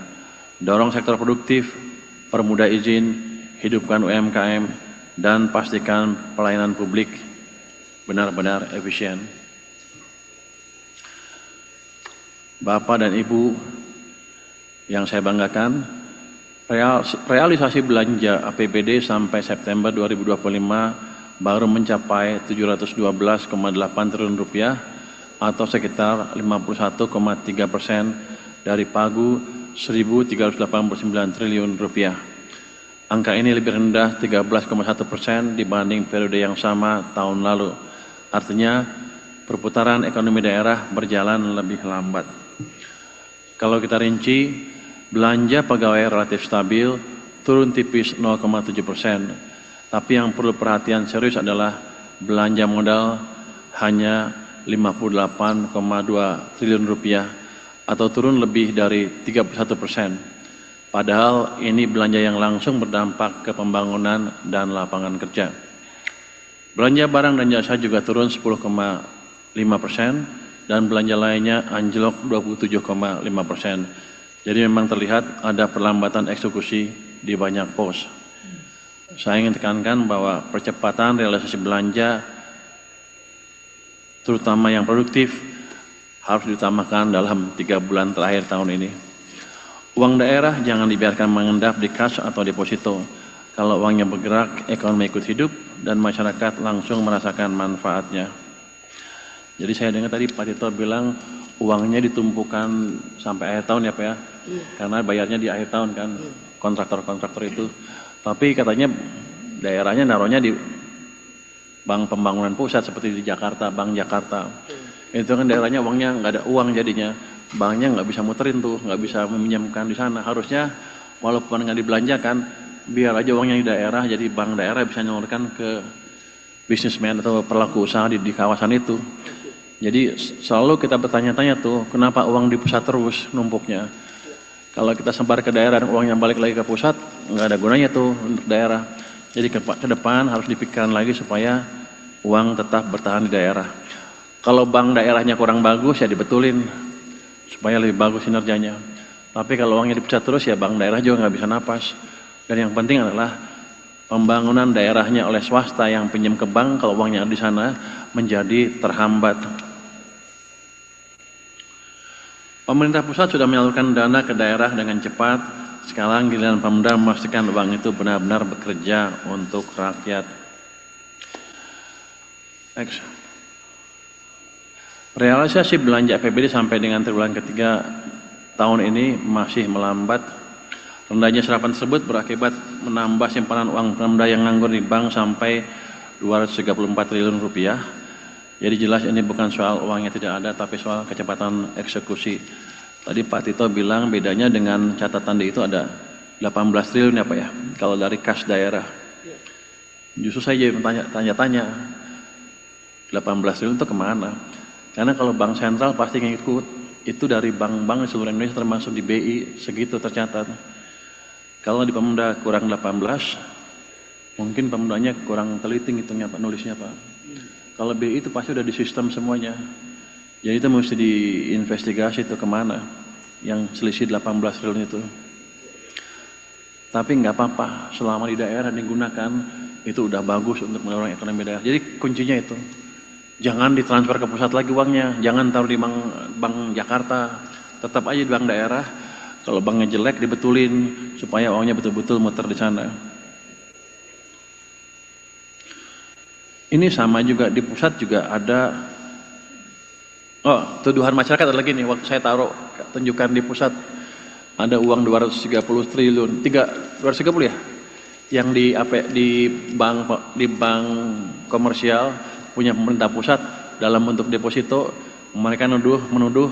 Dorong sektor produktif, permudah izin, hidupkan UMKM, dan pastikan pelayanan publik benar-benar efisien. Bapak dan Ibu yang saya banggakan, realisasi belanja APBD sampai September 2025 baru mencapai 712,8 triliun rupiah atau sekitar 51,3% dari pagu 1.389 triliun rupiah. Angka ini lebih rendah 13,1% dibanding periode yang sama tahun lalu. Artinya perputaran ekonomi daerah berjalan lebih lambat. Kalau kita rinci, belanja pegawai relatif stabil, turun tipis 0,7%. Tapi yang perlu perhatian serius adalah belanja modal hanya 58,2 triliun rupiah atau turun lebih dari 31%. Padahal ini belanja yang langsung berdampak ke pembangunan dan lapangan kerja. Belanja barang dan jasa juga turun 10,5% dan belanja lainnya anjlok 27,5%. Jadi memang terlihat ada perlambatan eksekusi di banyak pos. Saya ingin tekankan bahwa percepatan realisasi belanja, terutama yang produktif, harus diutamakan dalam 3 bulan terakhir tahun ini. Uang daerah jangan dibiarkan mengendap di kas atau deposito. Kalau uangnya bergerak, ekonomi ikut hidup dan masyarakat langsung merasakan manfaatnya. Jadi saya dengar tadi Pak Tito bilang uangnya ditumpukan sampai akhir tahun ya Pak ya? Karena bayarnya di akhir tahun kan, kontraktor-kontraktor itu. Tapi katanya daerahnya naruhnya di bank pembangunan pusat seperti di Jakarta, Bank Jakarta. Itu kan daerahnya uangnya nggak ada uang jadinya. Banknya nggak bisa muterin tuh, nggak bisa meminjamkan di sana. Harusnya walaupun nggak dibelanjakan, biar aja uangnya di daerah, jadi bank daerah bisa nyalurkan ke bisnismen atau pelaku usaha di kawasan itu. Jadi selalu kita bertanya-tanya tuh, kenapa uang di pusat terus numpuknya? Kalau kita sebar ke daerah dan uangnya balik lagi ke pusat, nggak ada gunanya tuh untuk daerah. Jadi ke depan harus dipikirkan lagi supaya uang tetap bertahan di daerah. Kalau bank daerahnya kurang bagus ya dibetulin supaya lebih bagus kinerjanya. Tapi kalau uangnya di pusat terus ya bank daerah juga nggak bisa napas. Dan yang penting adalah pembangunan daerahnya oleh swasta yang pinjam ke bank, kalau uangnya ada di sana menjadi terhambat. Pemerintah pusat sudah menyalurkan dana ke daerah dengan cepat. Sekarang giliran Pemda memastikan uang itu benar-benar bekerja untuk rakyat. Next. Realisasi belanja APBD sampai dengan triwulan ketiga tahun ini masih melambat. Rendahnya serapan tersebut berakibat menambah simpanan uang Pemda yang nganggur di bank sampai 234 triliun rupiah. Jadi jelas ini bukan soal uangnya tidak ada, tapi soal kecepatan eksekusi. Tadi Pak Tito bilang bedanya dengan catatan di itu ada 18 triliun ya Pak ya, kalau dari kas daerah. Justru saya jadi tanya-tanya, 18 triliun itu kemana? Karena kalau bank sentral pasti ngikut, itu dari bank-bank di seluruh Indonesia termasuk di BI, segitu tercatat. Kalau di Pemda kurang 18, mungkin Pemdanya kurang teliti ngitungnya Pak, nulisnya Pak. Kalau BI itu pasti udah di sistem semuanya. Jadi itu mesti diinvestigasi itu kemana yang selisih 18 triliun itu. Tapi nggak apa-apa, selama di daerah digunakan, itu udah bagus untuk mendorong ekonomi daerah. Jadi kuncinya itu. Jangan ditransfer ke pusat lagi uangnya, jangan taruh di bank Jakarta, tetap aja di bank daerah. Kalau banknya jelek dibetulin supaya uangnya betul-betul muter di sana. Ini sama juga di pusat juga ada. Oh, tuduhan masyarakat ada lagi nih, waktu saya taruh tunjukkan di pusat ada uang 230 triliun, 230 ya? Yang di bank komersial punya pemerintah pusat dalam bentuk deposito, mereka menuduh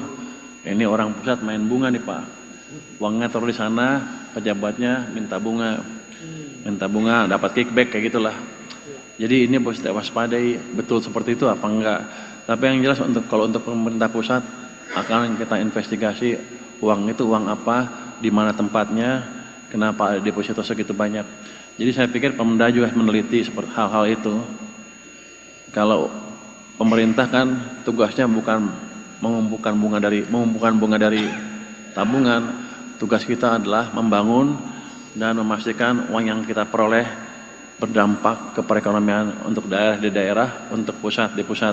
ini orang pusat main bunga nih Pak. Uangnya taruh di sana, pejabatnya minta bunga dapat kickback kayak gitulah. Jadi ini harus kita waspadai, betul seperti itu apa enggak. Tapi yang jelas kalau untuk pemerintah pusat akan kita investigasi uang itu uang apa, di mana tempatnya, kenapa ada deposito segitu banyak. Jadi saya pikir Pemda juga meneliti seperti hal-hal itu. Kalau pemerintah kan tugasnya bukan mengumpulkan bunga dari tabungan, tugas kita adalah membangun dan memastikan uang yang kita peroleh berdampak ke perekonomian untuk daerah di daerah, untuk pusat di pusat.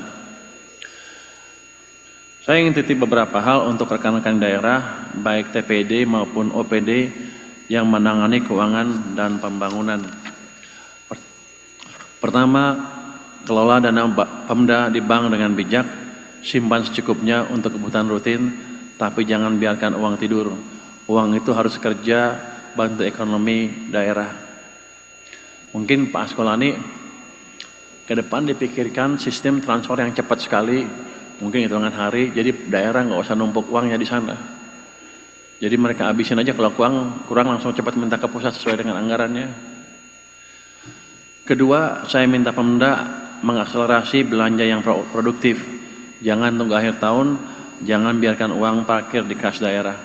Saya ingin titip beberapa hal untuk rekan-rekan daerah, baik TPD maupun OPD yang menangani keuangan dan pembangunan. Pertama, kelola dana Pemda di bank dengan bijak, simpan secukupnya untuk kebutuhan rutin, tapi jangan biarkan uang tidur. Uang itu harus kerja, bantu ekonomi daerah. Mungkin Pak Askolani ke depan dipikirkan sistem transfer yang cepat sekali, mungkin hitungan hari, jadi daerah nggak usah numpuk uangnya di sana. Jadi mereka habisin aja, kalau kurang langsung cepat minta ke pusat sesuai dengan anggarannya. Kedua, saya minta Pemda mengakselerasi belanja yang produktif. Jangan tunggu akhir tahun, jangan biarkan uang parkir di kas daerah.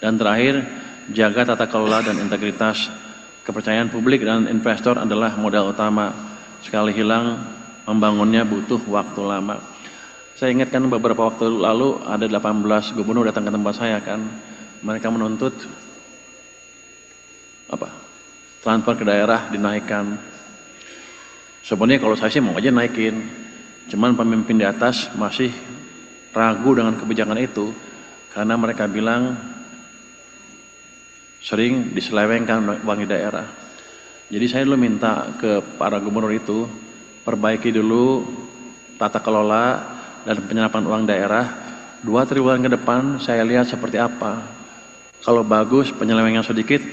Dan terakhir, jaga tata kelola dan integritas. Kepercayaan publik dan investor adalah modal utama. Sekali hilang, membangunnya butuh waktu lama. Saya ingatkan beberapa waktu lalu ada 18 gubernur datang ke tempat saya kan. Mereka menuntut transfer ke daerah dinaikkan. Sebenarnya kalau saya sih mau aja naikin. Cuman pemimpin di atas masih ragu dengan kebijakan itu karena mereka bilang sering diselewengkan uang di daerah. Jadi saya dulu minta ke para gubernur itu perbaiki dulu tata kelola dan penyerapan uang daerah. 2-3 bulan ke depan saya lihat seperti apa. Kalau bagus penyelewengan sedikit,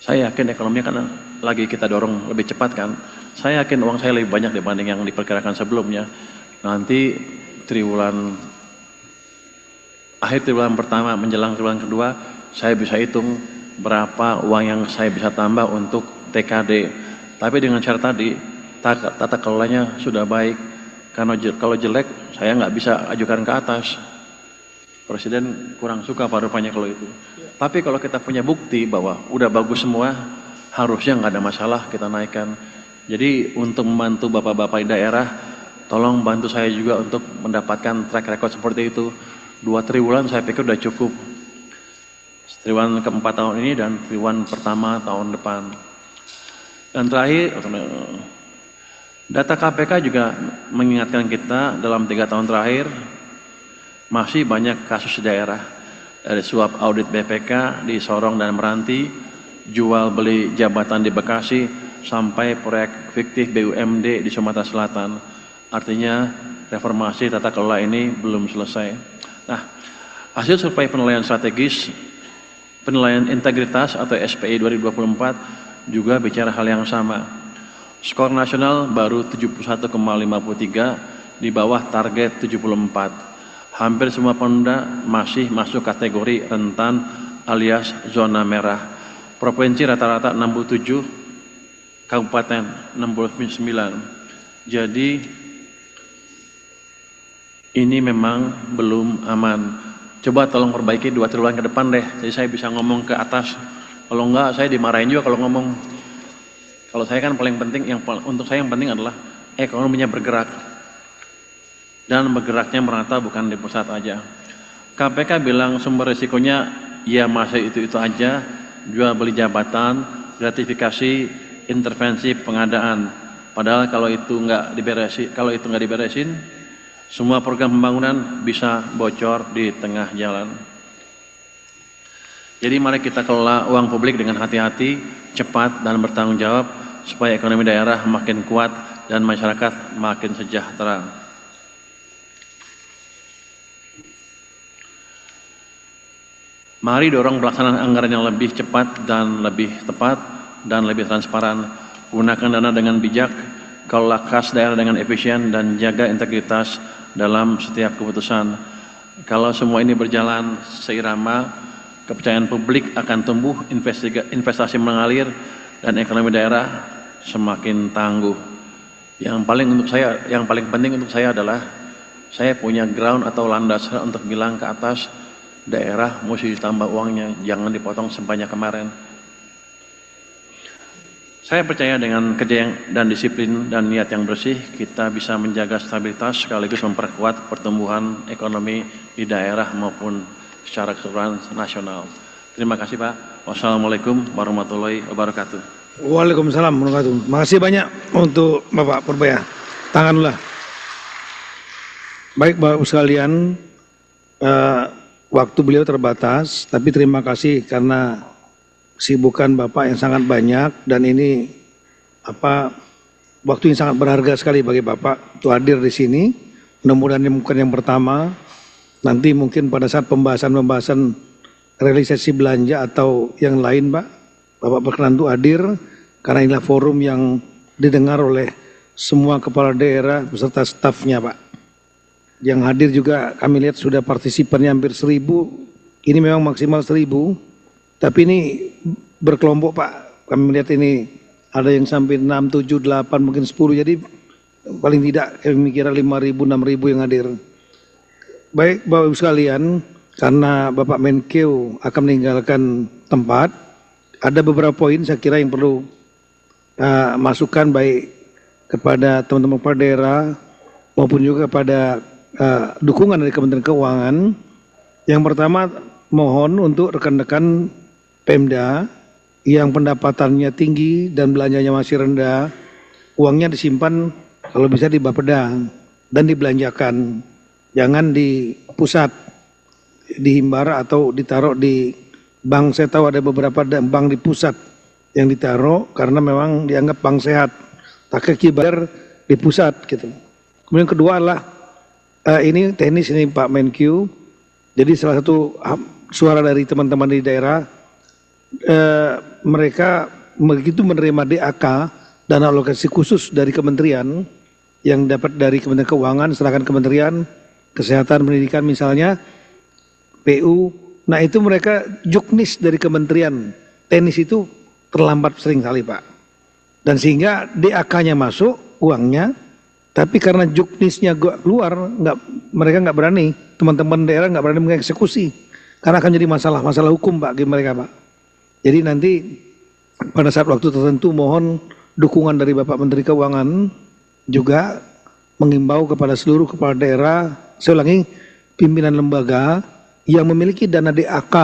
saya yakin ekonominya kan lagi kita dorong lebih cepat kan. Saya yakin uang saya lebih banyak dibanding yang diperkirakan sebelumnya. Nanti akhir triwulan pertama menjelang triwulan kedua, saya bisa hitung berapa uang yang saya bisa tambah untuk TKD. Tapi dengan syarat tadi, tata kelolanya sudah baik. Karena kalau jelek, saya nggak bisa ajukan ke atas. Presiden kurang suka pada rupanya kalau itu. Tapi kalau kita punya bukti bahwa udah bagus semua, harusnya nggak ada masalah kita naikkan. Jadi untuk membantu bapak-bapak di daerah, tolong bantu saya juga untuk mendapatkan track record seperti itu. 2 triwulan saya pikir udah cukup. Triwulan keempat tahun ini dan triwulan pertama tahun depan. Dan terakhir, data KPK juga mengingatkan kita dalam 3 tahun terakhir masih banyak kasus di daerah. Dari suap audit BPK di Sorong dan Meranti, jual beli jabatan di Bekasi, sampai proyek fiktif BUMD di Sumatera Selatan. Artinya reformasi tata kelola ini belum selesai. Nah, hasil survei penilaian strategis, penilaian integritas atau SPI 2024 juga bicara hal yang sama. Skor nasional baru 71,53 di bawah target 74. Hampir semua Pemda masih masuk kategori rentan alias zona merah. Provinsi rata-rata 67, kabupaten 69. Jadi ini memang belum aman. Coba tolong perbaiki 2 triwulan ke depan deh. Jadi saya bisa ngomong ke atas. Kalau enggak saya dimarahin juga kalau ngomong. Kalau saya kan paling penting, untuk saya yang penting adalah ekonominya bergerak. Dan bergeraknya merata bukan di pusat aja. KPK bilang sumber risikonya ya masih itu aja. Jual beli jabatan, gratifikasi, intervensi pengadaan. Padahal kalau itu nggak diberesin, semua program pembangunan bisa bocor di tengah jalan. Jadi mari kita kelola uang publik dengan hati-hati, cepat dan bertanggung jawab supaya ekonomi daerah makin kuat dan masyarakat makin sejahtera. Mari dorong pelaksanaan anggaran yang lebih cepat dan lebih tepat dan lebih transparan. Gunakan dana dengan bijak, kelola kas daerah dengan efisien dan jaga integritas dalam setiap keputusan. Kalau semua ini berjalan seirama, kepercayaan publik akan tumbuh, investasi mengalir, dan ekonomi daerah semakin tangguh. Yang paling penting untuk saya adalah saya punya ground atau landasan untuk bilang ke atas, daerah mesti ditambah uangnya, jangan dipotong sebanyak kemarin. Saya percaya dengan kerja dan disiplin dan niat yang bersih, kita bisa menjaga stabilitas sekaligus memperkuat pertumbuhan ekonomi di daerah maupun secara keseluruhan nasional. Terima kasih Pak. Wassalamualaikum warahmatullahi wabarakatuh. Waalaikumsalam warahmatullahi wabarakatuh. Makasih banyak untuk Bapak Purbaya. Tanganlah. Baik Bapak sekalian, waktu beliau terbatas, tapi terima kasih karena kesibukan Bapak yang sangat banyak dan ini waktu yang sangat berharga sekali bagi Bapak untuk hadir di sini. Mudah-mudahan ini bukan yang pertama. Nanti mungkin pada saat pembahasan realisasi belanja atau yang lain, Bapak berkenan untuk hadir karena inilah forum yang didengar oleh semua kepala daerah beserta stafnya, Pak. Yang hadir juga kami lihat sudah partisipannya hampir 1.000. Ini memang maksimal 1.000, tapi ini berkelompok Pak. Kami melihat ini ada yang sampai 6, 7, 8, mungkin 10. Jadi paling tidak kami kira 5.000, 6.000 yang hadir. Baik Bapak Ibu sekalian, karena Bapak Menkeu akan meninggalkan tempat, ada beberapa poin saya kira yang perlu masukan baik kepada teman-teman kepala daerah maupun juga kepada dukungan dari Kementerian Keuangan. Yang pertama, mohon untuk rekan-rekan Pemda yang pendapatannya tinggi dan belanjanya masih rendah, uangnya disimpan kalau bisa di Bapeda dan dibelanjakan, jangan di pusat, di Himbara atau ditaruh di bank. Saya tahu ada beberapa bank di pusat yang ditaruh karena memang dianggap bank sehat, tak kibar di pusat gitu. Kemudian kedua adalah ini teknis ini Pak Menkeu. Jadi salah satu suara dari teman-teman di daerah, mereka begitu menerima DAK, dana alokasi khusus dari kementerian yang dapat dari Kementerian Keuangan, sedangkan Kementerian Kesehatan, Pendidikan misalnya, PU, nah itu mereka juknis dari kementerian, teknis itu terlambat sering kali Pak. Dan sehingga DAK-nya masuk uangnya, tapi karena juknisnya keluar, mereka nggak berani, teman-teman daerah nggak berani mengeksekusi, karena akan jadi masalah hukum Pak bagi mereka Pak. Jadi nanti pada saat waktu tertentu mohon dukungan dari Bapak Menteri Keuangan juga mengimbau kepada seluruh kepala daerah, saya ulangi, pimpinan lembaga yang memiliki dana DAK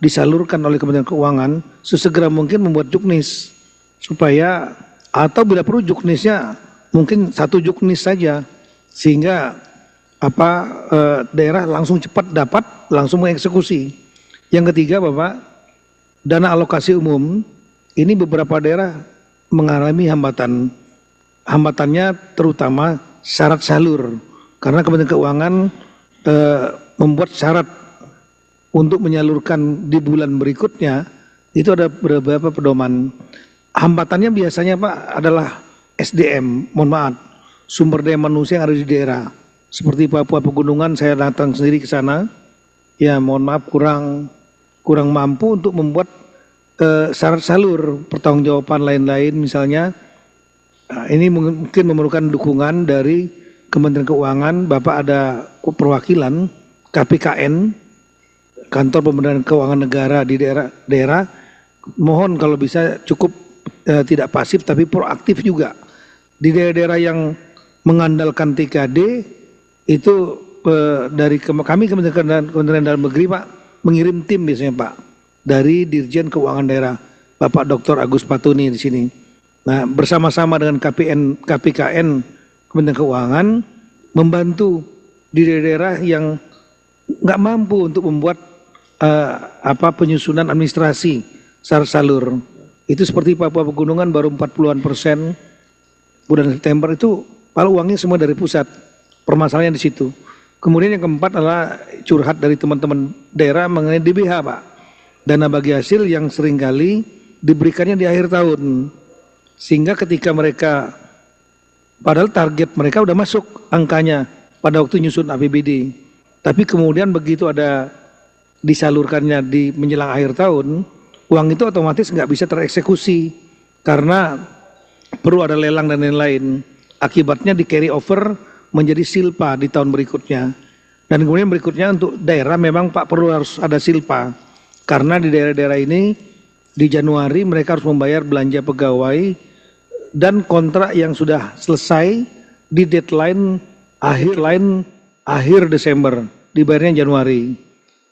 disalurkan oleh Kementerian Keuangan sesegera mungkin membuat juknis supaya, atau bila perlu juknisnya mungkin satu juknis saja sehingga daerah langsung cepat dapat, langsung mengeksekusi. Yang ketiga Bapak, dana alokasi umum ini beberapa daerah mengalami hambatan. Hambatannya terutama syarat salur, karena Kementerian Keuangan membuat syarat untuk menyalurkan di bulan berikutnya, itu ada beberapa pedoman. Hambatannya biasanya Pak adalah SDM, mohon maaf, sumber daya manusia yang ada di daerah. Seperti Papua Pegunungan, saya datang sendiri ke sana, ya mohon maaf kurang mampu untuk membuat syarat salur, pertanggungjawaban lain-lain misalnya. Ini mungkin memerlukan dukungan dari Kementerian Keuangan. Bapak ada perwakilan KPKN, Kantor Pemberdayaan Keuangan Negara di daerah. Mohon kalau bisa cukup tidak pasif tapi proaktif juga. Di daerah-daerah yang mengandalkan TKD itu dari kami Kementerian Dalam Negeri Pak mengirim tim biasanya Pak dari Dirjen Keuangan Daerah, Bapak Dr. Agus Patuni di sini. Nah, bersama-sama dengan KPKN Kementerian Keuangan membantu di daerah yang nggak mampu untuk membuat penyusunan administrasi syarat salur. Itu seperti Papua Pegunungan baru 40% bulan September itu, kalau uangnya semua dari pusat. Permasalahannya di situ. Kemudian yang keempat adalah curhat dari teman-teman daerah mengenai DBH Pak. Dana bagi hasil yang seringkali diberikannya di akhir tahun. Sehingga ketika mereka, padahal target mereka udah masuk angkanya pada waktu nyusun APBD. Tapi kemudian begitu ada disalurkannya di menjelang akhir tahun, uang itu otomatis nggak bisa tereksekusi. Karena perlu ada lelang dan lain-lain. Akibatnya di carry over menjadi silpa di tahun berikutnya. Dan kemudian berikutnya untuk daerah memang Pak perlu harus ada silpa. Karena di daerah-daerah ini di Januari mereka harus membayar belanja pegawai dan kontrak yang sudah selesai di deadline akhir Desember, dibayarnya Januari.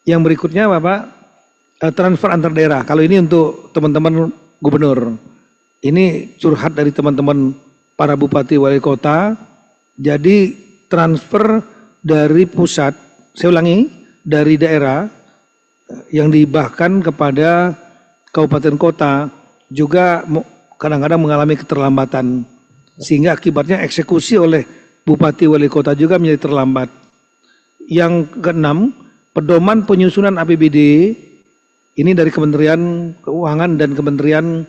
Yang berikutnya Bapak transfer antar daerah. Kalau ini untuk teman-teman gubernur. Ini curhat dari teman-teman para bupati wali kota. Jadi transfer dari pusat, saya ulangi, dari daerah yang dihibahkan kepada kabupaten kota juga kadang-kadang mengalami keterlambatan, sehingga akibatnya eksekusi oleh bupati wali kota juga menjadi terlambat. Yang keenam, pedoman penyusunan APBD ini dari Kementerian Keuangan dan Kementerian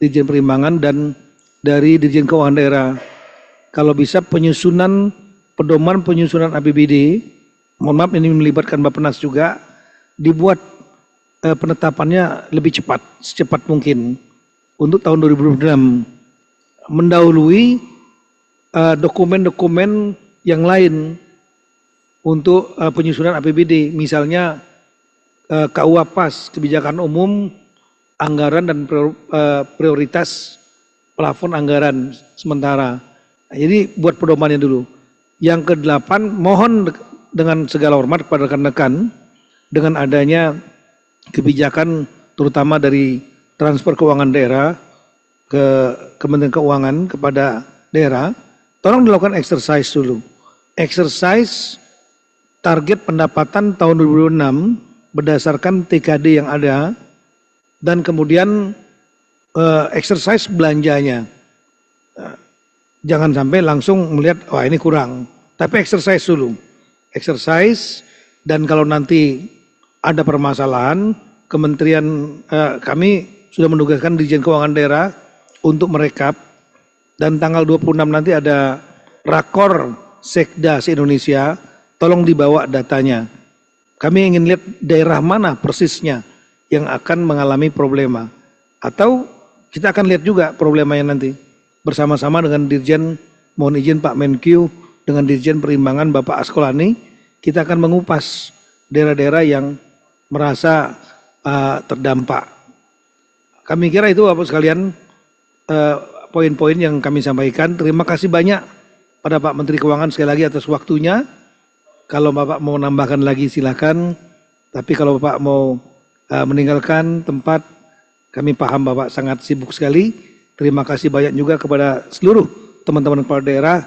Dirjen Perimbangan dan dari Dirjen Keuangan Daerah. Kalau bisa pedoman penyusunan APBD, mohon maaf ini melibatkan Bappenas juga, dibuat penetapannya lebih cepat, secepat mungkin untuk tahun 2026, mendahului dokumen-dokumen yang lain untuk penyusunan APBD, misalnya KUA PAS, kebijakan umum, anggaran dan prioritas plafon anggaran sementara. Nah, jadi buat pedomannya dulu. Yang ke-8, mohon dengan segala hormat kepada rekan-rekan, dengan adanya kebijakan terutama dari transfer keuangan daerah ke Kementerian Keuangan kepada daerah, tolong dilakukan exercise dulu. Exercise target pendapatan tahun 2006 berdasarkan TKD yang ada, dan kemudian exercise belanjanya. Jangan sampai langsung melihat, wah ini kurang. Tapi exercise dulu. Exercise, dan kalau nanti ada permasalahan, kementerian kami sudah menugaskan Dirjen Keuangan Daerah untuk merekap, dan tanggal 26 nanti ada rakor Sekda se-Indonesia, tolong dibawa datanya. Kami ingin lihat daerah mana persisnya yang akan mengalami problema. Atau kita akan lihat juga problemanya nanti. Bersama-sama dengan Dirjen, mohon izin Pak Menkyu, dengan Dirjen Perimbangan Bapak Askolani, kita akan mengupas daerah-daerah yang merasa terdampak. Kami kira itu Bapak sekalian poin-poin yang kami sampaikan. Terima kasih banyak pada Pak Menteri Keuangan sekali lagi atas waktunya. Kalau Bapak mau nambahkan lagi silakan, tapi kalau Bapak mau meninggalkan tempat, kami paham Bapak sangat sibuk sekali. Terima kasih banyak juga kepada seluruh teman-teman kepala daerah.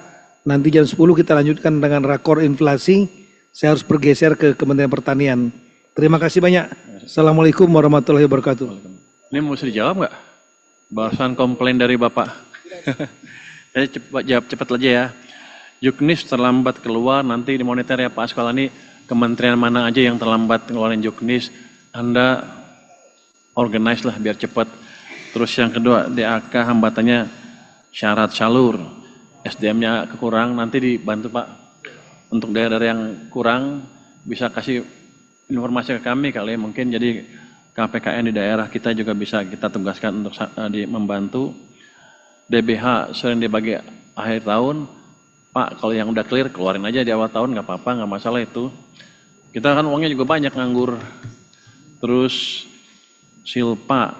Nanti jam 10 kita lanjutkan dengan rakor inflasi. Saya harus bergeser ke Kementerian Pertanian. Terima kasih banyak. Assalamualaikum warahmatullahi wabarakatuh. Ini mesti dijawab nggak? Bahasan komplain dari Bapak. Saya jawab cepat aja ya. Juknis terlambat keluar, nanti dimonitor ya Pak Askolani, kementerian mana aja yang terlambat ngeluarin Juknis, Anda organize lah biar cepat. Terus yang kedua, DAK hambatannya syarat salur, SDM-nya kekurang, nanti dibantu Pak. Untuk daerah yang kurang, bisa kasih informasi ke kami kali ya, mungkin jadi KPKN di daerah kita juga bisa kita tugaskan untuk membantu. DBH sering dibagi akhir tahun, Pak, kalau yang udah clear keluarin aja di awal tahun, nggak apa-apa, nggak masalah itu. Kita kan uangnya juga banyak nganggur. Terus Silpa,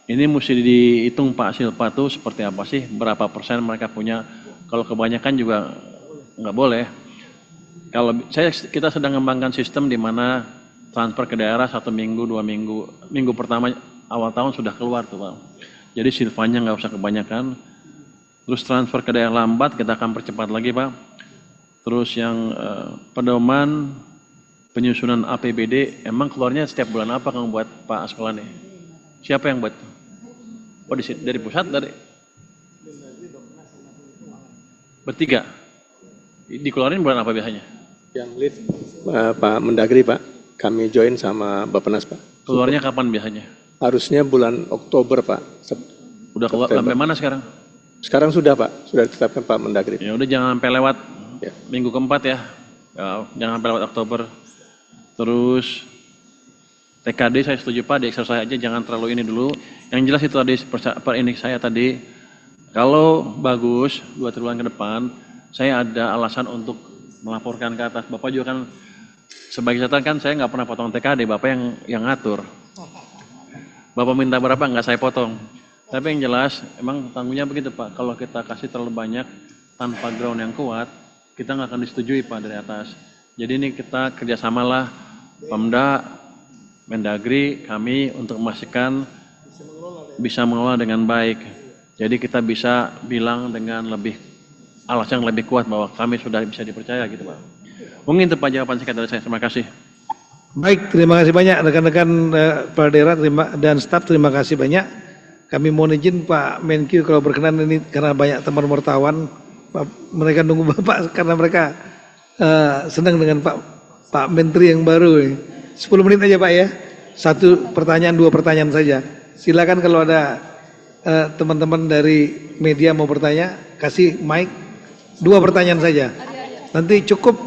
ini mesti dihitung Pak, Silpa tuh seperti apa sih, berapa persen mereka punya. Kalau kebanyakan juga nggak boleh. Kalau kita sedang mengembangkan sistem di mana transfer ke daerah 1 minggu, 2 minggu, minggu pertama awal tahun sudah keluar tuh Pak. Jadi silvanya nggak usah kebanyakan. Terus transfer ke daerah lambat, kita akan percepat lagi Pak. Terus yang pedoman penyusunan APBD, emang keluarnya setiap bulan apa kamu buat Pak Askolani? Siapa yang buat? Oh dari pusat, dari? Bertiga? Dikeluarin bulan apa biasanya? Yang lead Pak Mendagri Pak, kami join sama Bappenas Pak. Keluarnya kapan biasanya? Harusnya bulan Oktober Pak. Udah keluar sampai mana sekarang? Sekarang sudah Pak, sudah ditetapkan Pak Mendagri. Ya udah jangan sampai lewat ya. Minggu keempat ya. Jangan sampai lewat Oktober. Terus TKD saya setuju Pak, di exercise aja jangan terlalu ini dulu. Yang jelas itu tadi per ini saya tadi, kalau bagus 2 triwulan ke depan, saya ada alasan untuk melaporkan ke atas. Bapak juga kan sebagai catatan kan saya nggak pernah potong TKD, Bapak yang ngatur. Bapak minta berapa nggak saya potong. Tapi yang jelas, emang tanggungnya begitu Pak, kalau kita kasih terlalu banyak tanpa ground yang kuat, kita nggak akan disetujui Pak dari atas. Jadi ini kita kerjasamalah Pemda, Mendagri, kami untuk memastikan bisa mengelola dengan baik. Jadi kita bisa bilang dengan alasan yang lebih kuat bahwa kami sudah bisa dipercaya gitu Pak. Mungkin itu Pak jawaban singkat dari saya, terima kasih. Baik, terima kasih banyak rekan-rekan kepala daerah dan staf, terima kasih banyak. Kami mohon izin Pak Menkyu kalau berkenan ini karena banyak teman wartawan, mereka nunggu Bapak karena mereka senang dengan Pak Menteri yang baru. 10 menit aja Pak ya, 1 pertanyaan 2 pertanyaan saja. Silakan kalau ada teman-teman dari media mau bertanya, kasih mic, 2 pertanyaan saja. Nanti cukup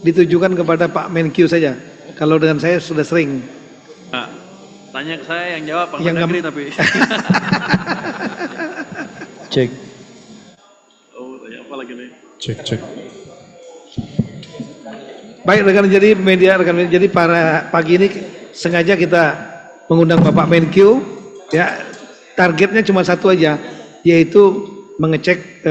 ditujukan kepada Pak Menkyu saja. Kalau dengan saya sudah sering. Tanya ke saya yang jawab Pak Mendagri tapi. Cek. Oh, tanya apa lagi nih? Cek. Baik rekan jadi media, jadi para pagi ini sengaja kita mengundang Bapak Menkyu, ya targetnya cuma satu aja, yaitu mengecek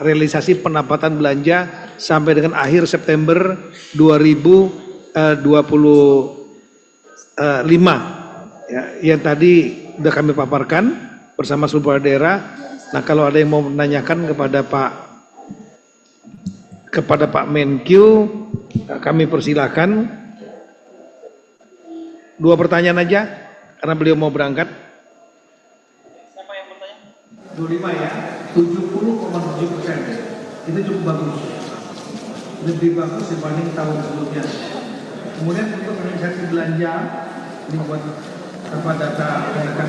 realisasi pendapatan belanja sampai dengan akhir September 2025. Ya, yang tadi sudah kami paparkan bersama seluruh daerah. Nah, kalau ada yang mau menanyakan kepada Pak Menkyu, kami persilahkan. 2 pertanyaan aja, karena beliau mau berangkat. Siapa yang bertanya? 25 ya, 70,7%. Itu cukup bagus. Lebih bagus dibanding tahun sebelumnya. Kemudian untuk realisasi belanja, ini buat data rekan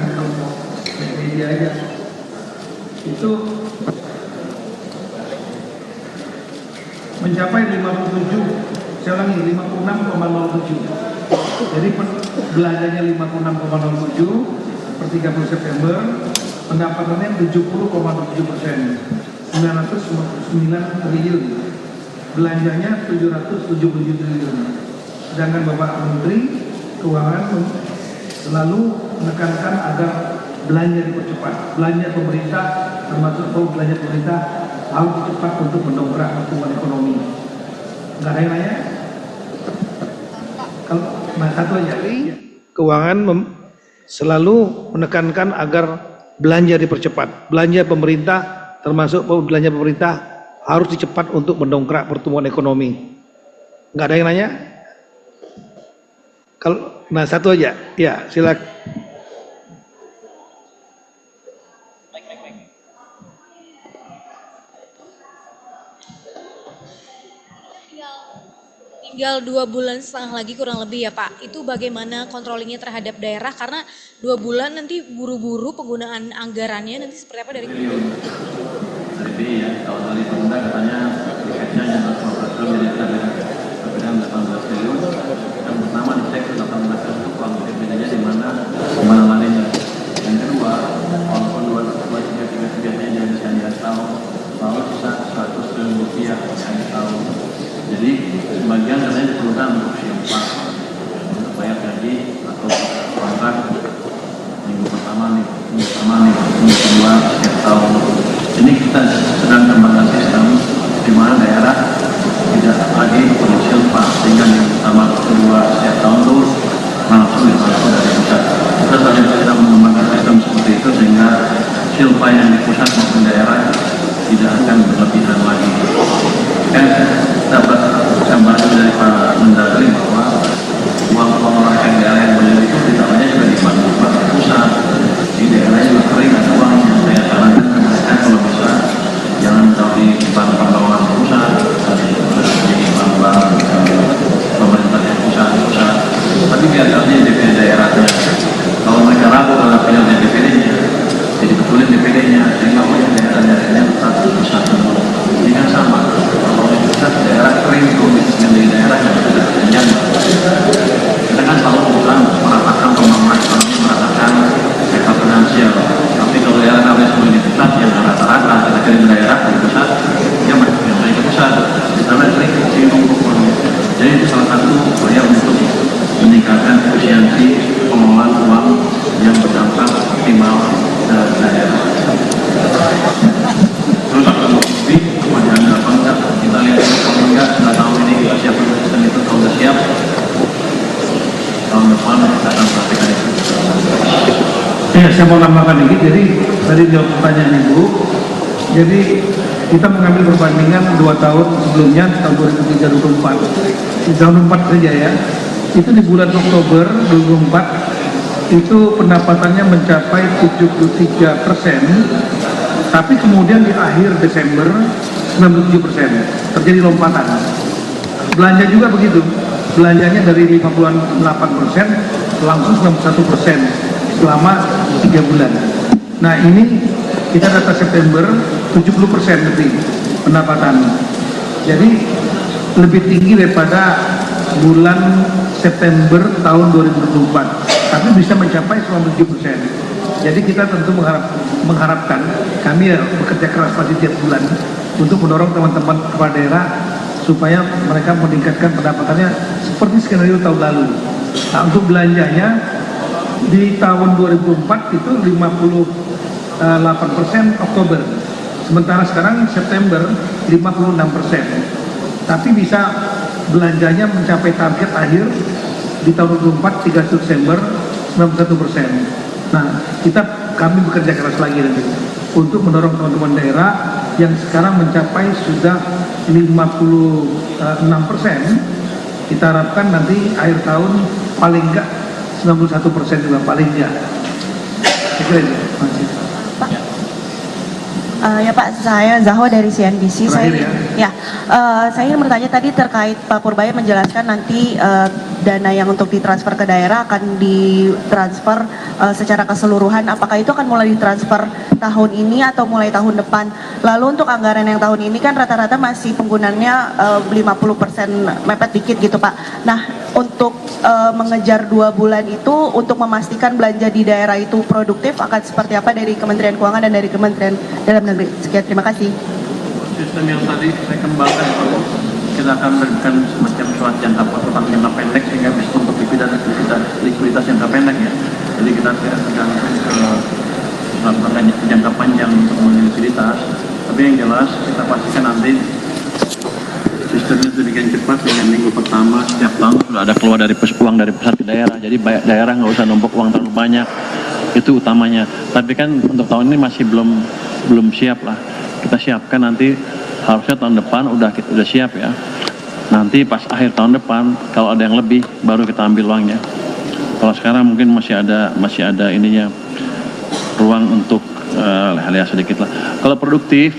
media aja. Itu mencapai 56,07. Jadi belanjanya 56,07 per 30 September, pendapatannya 70,7%, 909 triliun. Belanjanya 777 triliun. Sedangkan Bapak Menteri Keuangan selalu menekankan agar belanja dipercepat. Belanja pemerintah, termasuk belanja pemerintah, harus cepat untuk mendongkrak pertumbuhan ekonomi. Enggak ada yang nanya? Kalau satu aja. Keuangan selalu menekankan agar belanja dipercepat. Belanja pemerintah, termasuk belanja pemerintah, harus dicepat untuk mendongkrak pertumbuhan ekonomi. Enggak ada yang nanya? Kalau satu aja. Ya, silakan. Tinggal 2 bulan setengah lagi kurang lebih ya Pak. Itu bagaimana kontrolingnya terhadap daerah, karena 2 bulan nanti buru-buru penggunaan anggarannya nanti seperti apa dari Dari BI ya, tahun kali pemerintah katanya tiketnya yang 15 triliun jadi berbeda 18 triliun. Yang pertama dicek 18 triliun itu uang bedanya di mana larinya. Yang kedua, walaupun 2,333 nya jadi tahun bisa 100 triliun rupiah yang tahun. Jadi sebagian katanya diperlukan untuk silpa, untuk bayar gaji atau kontrak minggu pertama, minggu kedua setiap tahun. Ini kita sedang kembangkan sistem di mana daerah tidak lagi perlu silpa, sehingga minggu pertama kedua setiap tahun itu langsung ditransfer dari pusat. Kita sedang mengembangkan sistem seperti itu sehingga silpa yang di pusat maupun daerah tidak akan berlebihan lagi. Dapat gambaran dari Pak Mendagri bahwa uang rakyat daerah yang beliau itu tidak banyak juga dibantu Pak pusat. Di daerah juga kering ada uang yang saya sarankan ke mereka kalau bisa jangan tahu di bank-bank bawah pusat, di bank-bank pemerintah yang pusat, tapi biasanya DPD daerahnya. Kalau mereka ragu kalau punya DPD-nya, jadi betulin DPD-nya sehingga punya daerah-daerahnya tetap bisa semua. Ini kan sama. Daerah kering bisnisnya di daerah yang tidak kenyang. Kita kan selalu berusaha meratakan pembangunan ekonomi, meratakan sektor finansial. Tapi kalau daerah kami sebelum di pusat yang rata-rata kita kirim daerah di pusat, yang main ke pusat, di sana kering singgung ekonomi. Jadi itu salah satu upaya untuk meningkatkan efisiensi pengelolaan uang yang berdampak optimal dalam daerah. Terus kemudian apa enggak kita lihat kalau enggak sudah tahun ini kita siapkan sistem itu, kalau sudah siap tahun depan kita akan praktikkan itu. Ya, saya mau tambahkan dikit. Jadi tadi jawab pertanyaan Ibu. Jadi kita mengambil perbandingan 2 tahun sebelumnya, tahun 2023-2024. Di tahun 2024 saja ya. Itu di bulan Oktober 2024 itu pendapatannya mencapai 73%. Tapi kemudian di akhir Desember 97%, terjadi lompatan. Belanja juga begitu, belanjanya dari 58% langsung 91% selama 3 bulan. Nah ini kita data September 70% lebih pendapatan. Jadi lebih tinggi daripada bulan September tahun 2024, tapi bisa mencapai 97%. Jadi kita tentu mengharapkan, kami ya bekerja keras pasti tiap bulan untuk mendorong teman-teman kepala daerah supaya mereka meningkatkan pendapatannya seperti skenario tahun lalu. Nah, untuk belanjanya di tahun 2004 itu 58% Oktober, sementara sekarang September 56%. Tapi bisa belanjanya mencapai target akhir di tahun 2024 30 Desember 91%. Nah, kami bekerja keras lagi nanti untuk mendorong teman-teman daerah yang sekarang mencapai sudah 56%. Kita harapkan nanti akhir tahun paling enggak 91% juga paling enggak. Ya Pak, saya Zahwa dari CNBC. Terakhir, Saya ingin bertanya tadi terkait Pak Purbaya menjelaskan nanti dana yang untuk ditransfer ke daerah akan ditransfer secara keseluruhan. Apakah itu akan mulai ditransfer tahun ini atau mulai tahun depan? Lalu untuk anggaran yang tahun ini kan rata-rata masih penggunaannya 50% mepet dikit gitu Pak. Nah, untuk mengejar 2 bulan itu untuk memastikan belanja di daerah itu produktif akan seperti apa dari Kementerian Keuangan dan dari Kementerian Dalam Negeri? Sekian, terima kasih. Sistem yang tadi saya kembangkan, kita akan memberikan semacam surat jangka pendek sehingga bisa untuk likuiditas jangka pendek ya. Jadi kita tidak tergantung jangka panjang untuk likuiditas. Tapi yang jelas kita pastikan nanti sistemnya sedemikian cepat sehingga minggu pertama setiap tahun sudah ada keluar dari uang dari pusat ke daerah. Jadi daerah nggak usah numpuk uang terlalu banyak, itu utamanya. Tapi kan untuk tahun ini masih belum siap lah. Kita siapkan nanti, harusnya tahun depan udah siap ya. Nanti pas akhir tahun depan kalau ada yang lebih baru kita ambil uangnya. Kalau sekarang mungkin masih ada ininya ruang untuk lihat sedikit lah. Kalau produktif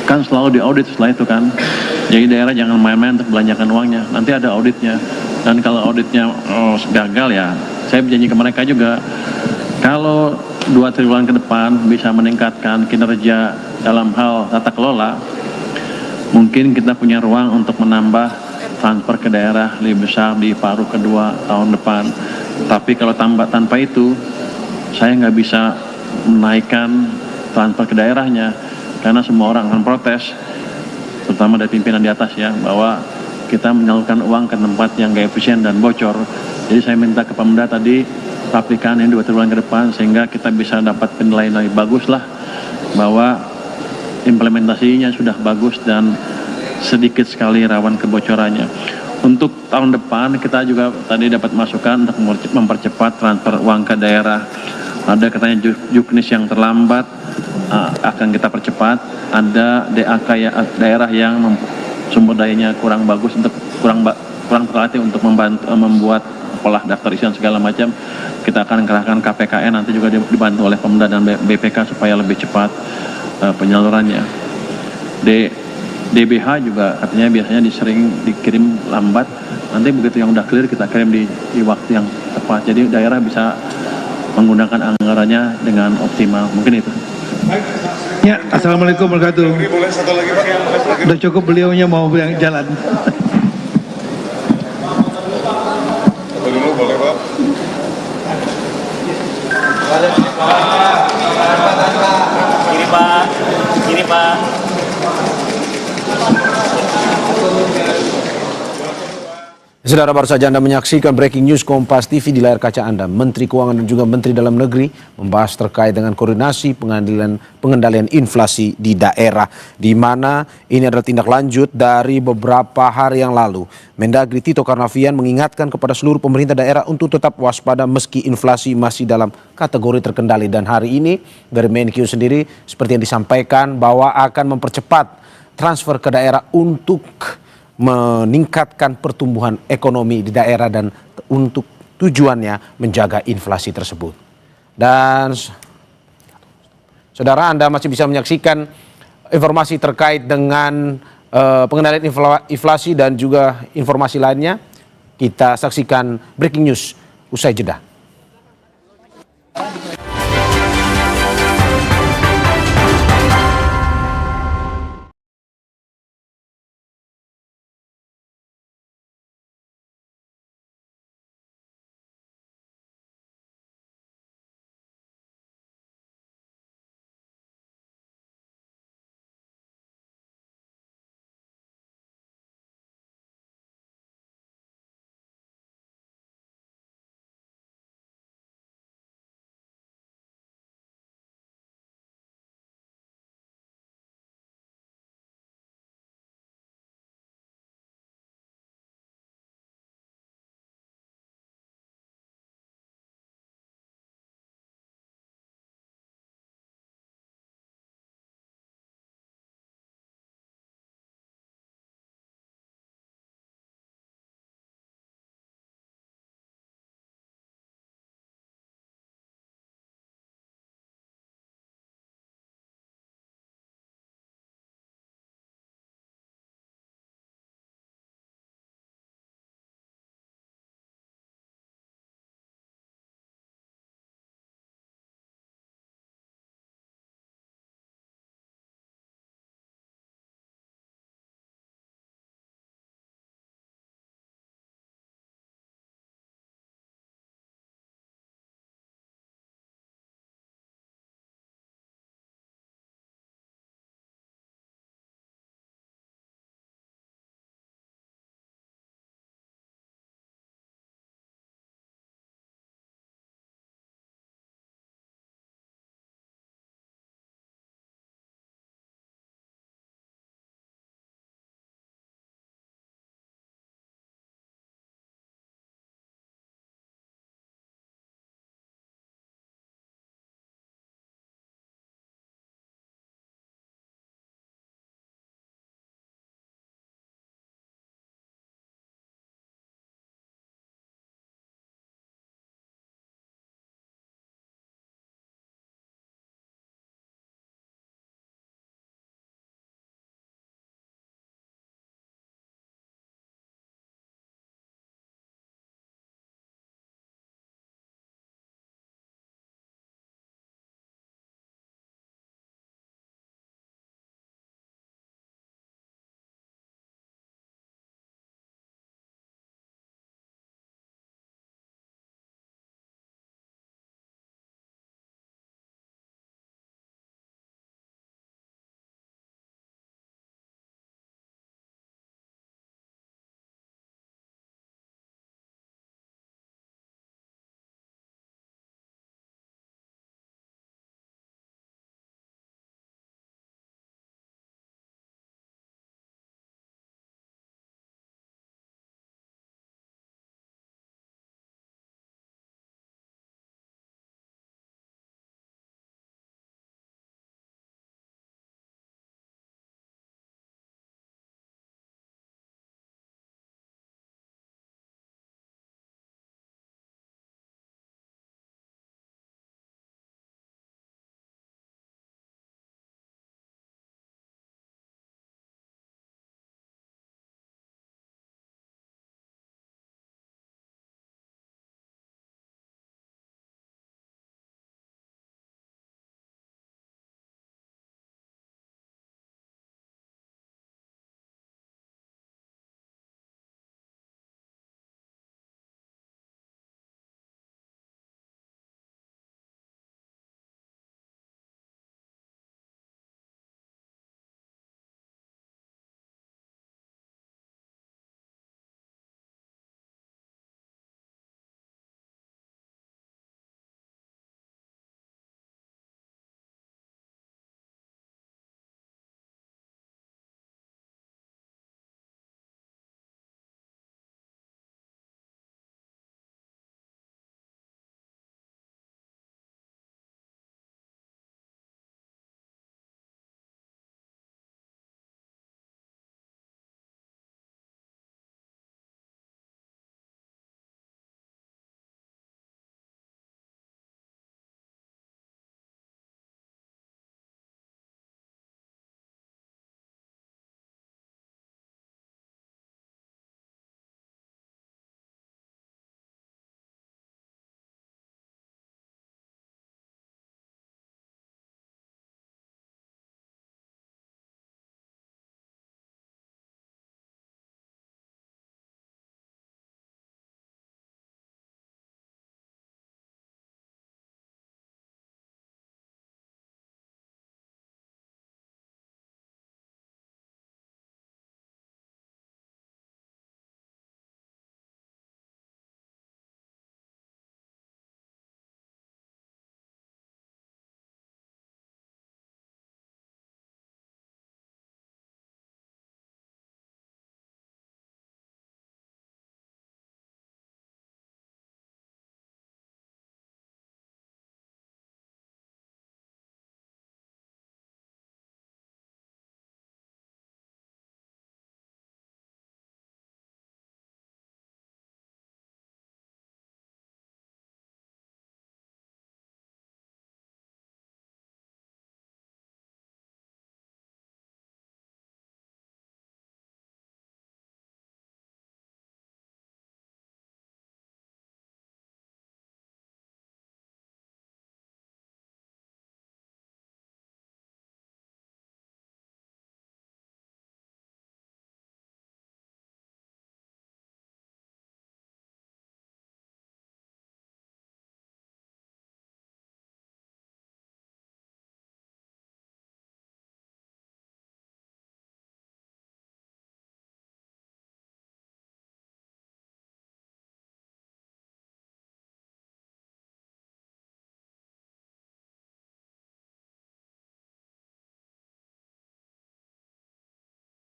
kan selalu diaudit setelah itu kan. Jadi daerah jangan main-main untuk belanjakan uangnya. Nanti ada auditnya. Dan kalau auditnya gagal ya, saya berjanji ke mereka juga, kalau 2 triwulan ke depan bisa meningkatkan kinerja dalam hal tata kelola, mungkin kita punya ruang untuk menambah transfer ke daerah lebih besar di paruh kedua tahun depan. Tapi kalau tanpa itu, saya nggak bisa menaikkan transfer ke daerahnya, karena semua orang akan protes, terutama dari pimpinan di atas ya, bahwa kita menyalurkan uang ke tempat yang gak efisien dan bocor. Jadi saya minta ke Pemda tadi, rapikan ini 2 triwulan ke depan sehingga kita bisa dapat penilaian lebih bagus lah, bahwa implementasinya sudah bagus dan sedikit sekali rawan kebocorannya. Untuk tahun depan kita juga tadi dapat masukan untuk mempercepat transfer uang ke daerah. Ada katanya juknis yang terlambat, akan kita percepat. Ada DAK daerah yang sumber dayanya kurang bagus, untuk kurang terlatih untuk membuat pola daftar isian segala macam. Kita akan kerahkan KPKN nanti juga dibantu oleh Pemda dan BPK supaya lebih cepat penyalurannya. DBH juga katanya biasanya disering dikirim lambat. Nanti begitu yang udah clear kita kirim di waktu yang tepat. Jadi daerah bisa menggunakan anggarannya dengan optimal. Mungkin itu. Ya, assalamualaikum warahmatullahi wabarakatuh. Boleh satu lagi Pak? Udah cukup, beliaunya mau jalan. Satu dulu boleh Pak? Kiri Pak. Saudara, baru saja Anda menyaksikan breaking news Kompas TV di layar kaca Anda. Menteri Keuangan dan juga Menteri Dalam Negeri membahas terkait dengan koordinasi pengendalian inflasi di daerah, di mana ini adalah tindak lanjut dari beberapa hari yang lalu. Mendagri Tito Karnavian mengingatkan kepada seluruh pemerintah daerah untuk tetap waspada meski inflasi masih dalam kategori terkendali. Dan hari ini dari Menkyu sendiri seperti yang disampaikan bahwa akan mempercepat transfer ke daerah untuk meningkatkan pertumbuhan ekonomi di daerah dan untuk tujuannya menjaga inflasi tersebut. Dan saudara, Anda masih bisa menyaksikan informasi terkait dengan pengendalian inflasi dan juga informasi lainnya. Kita saksikan breaking news usai jeda.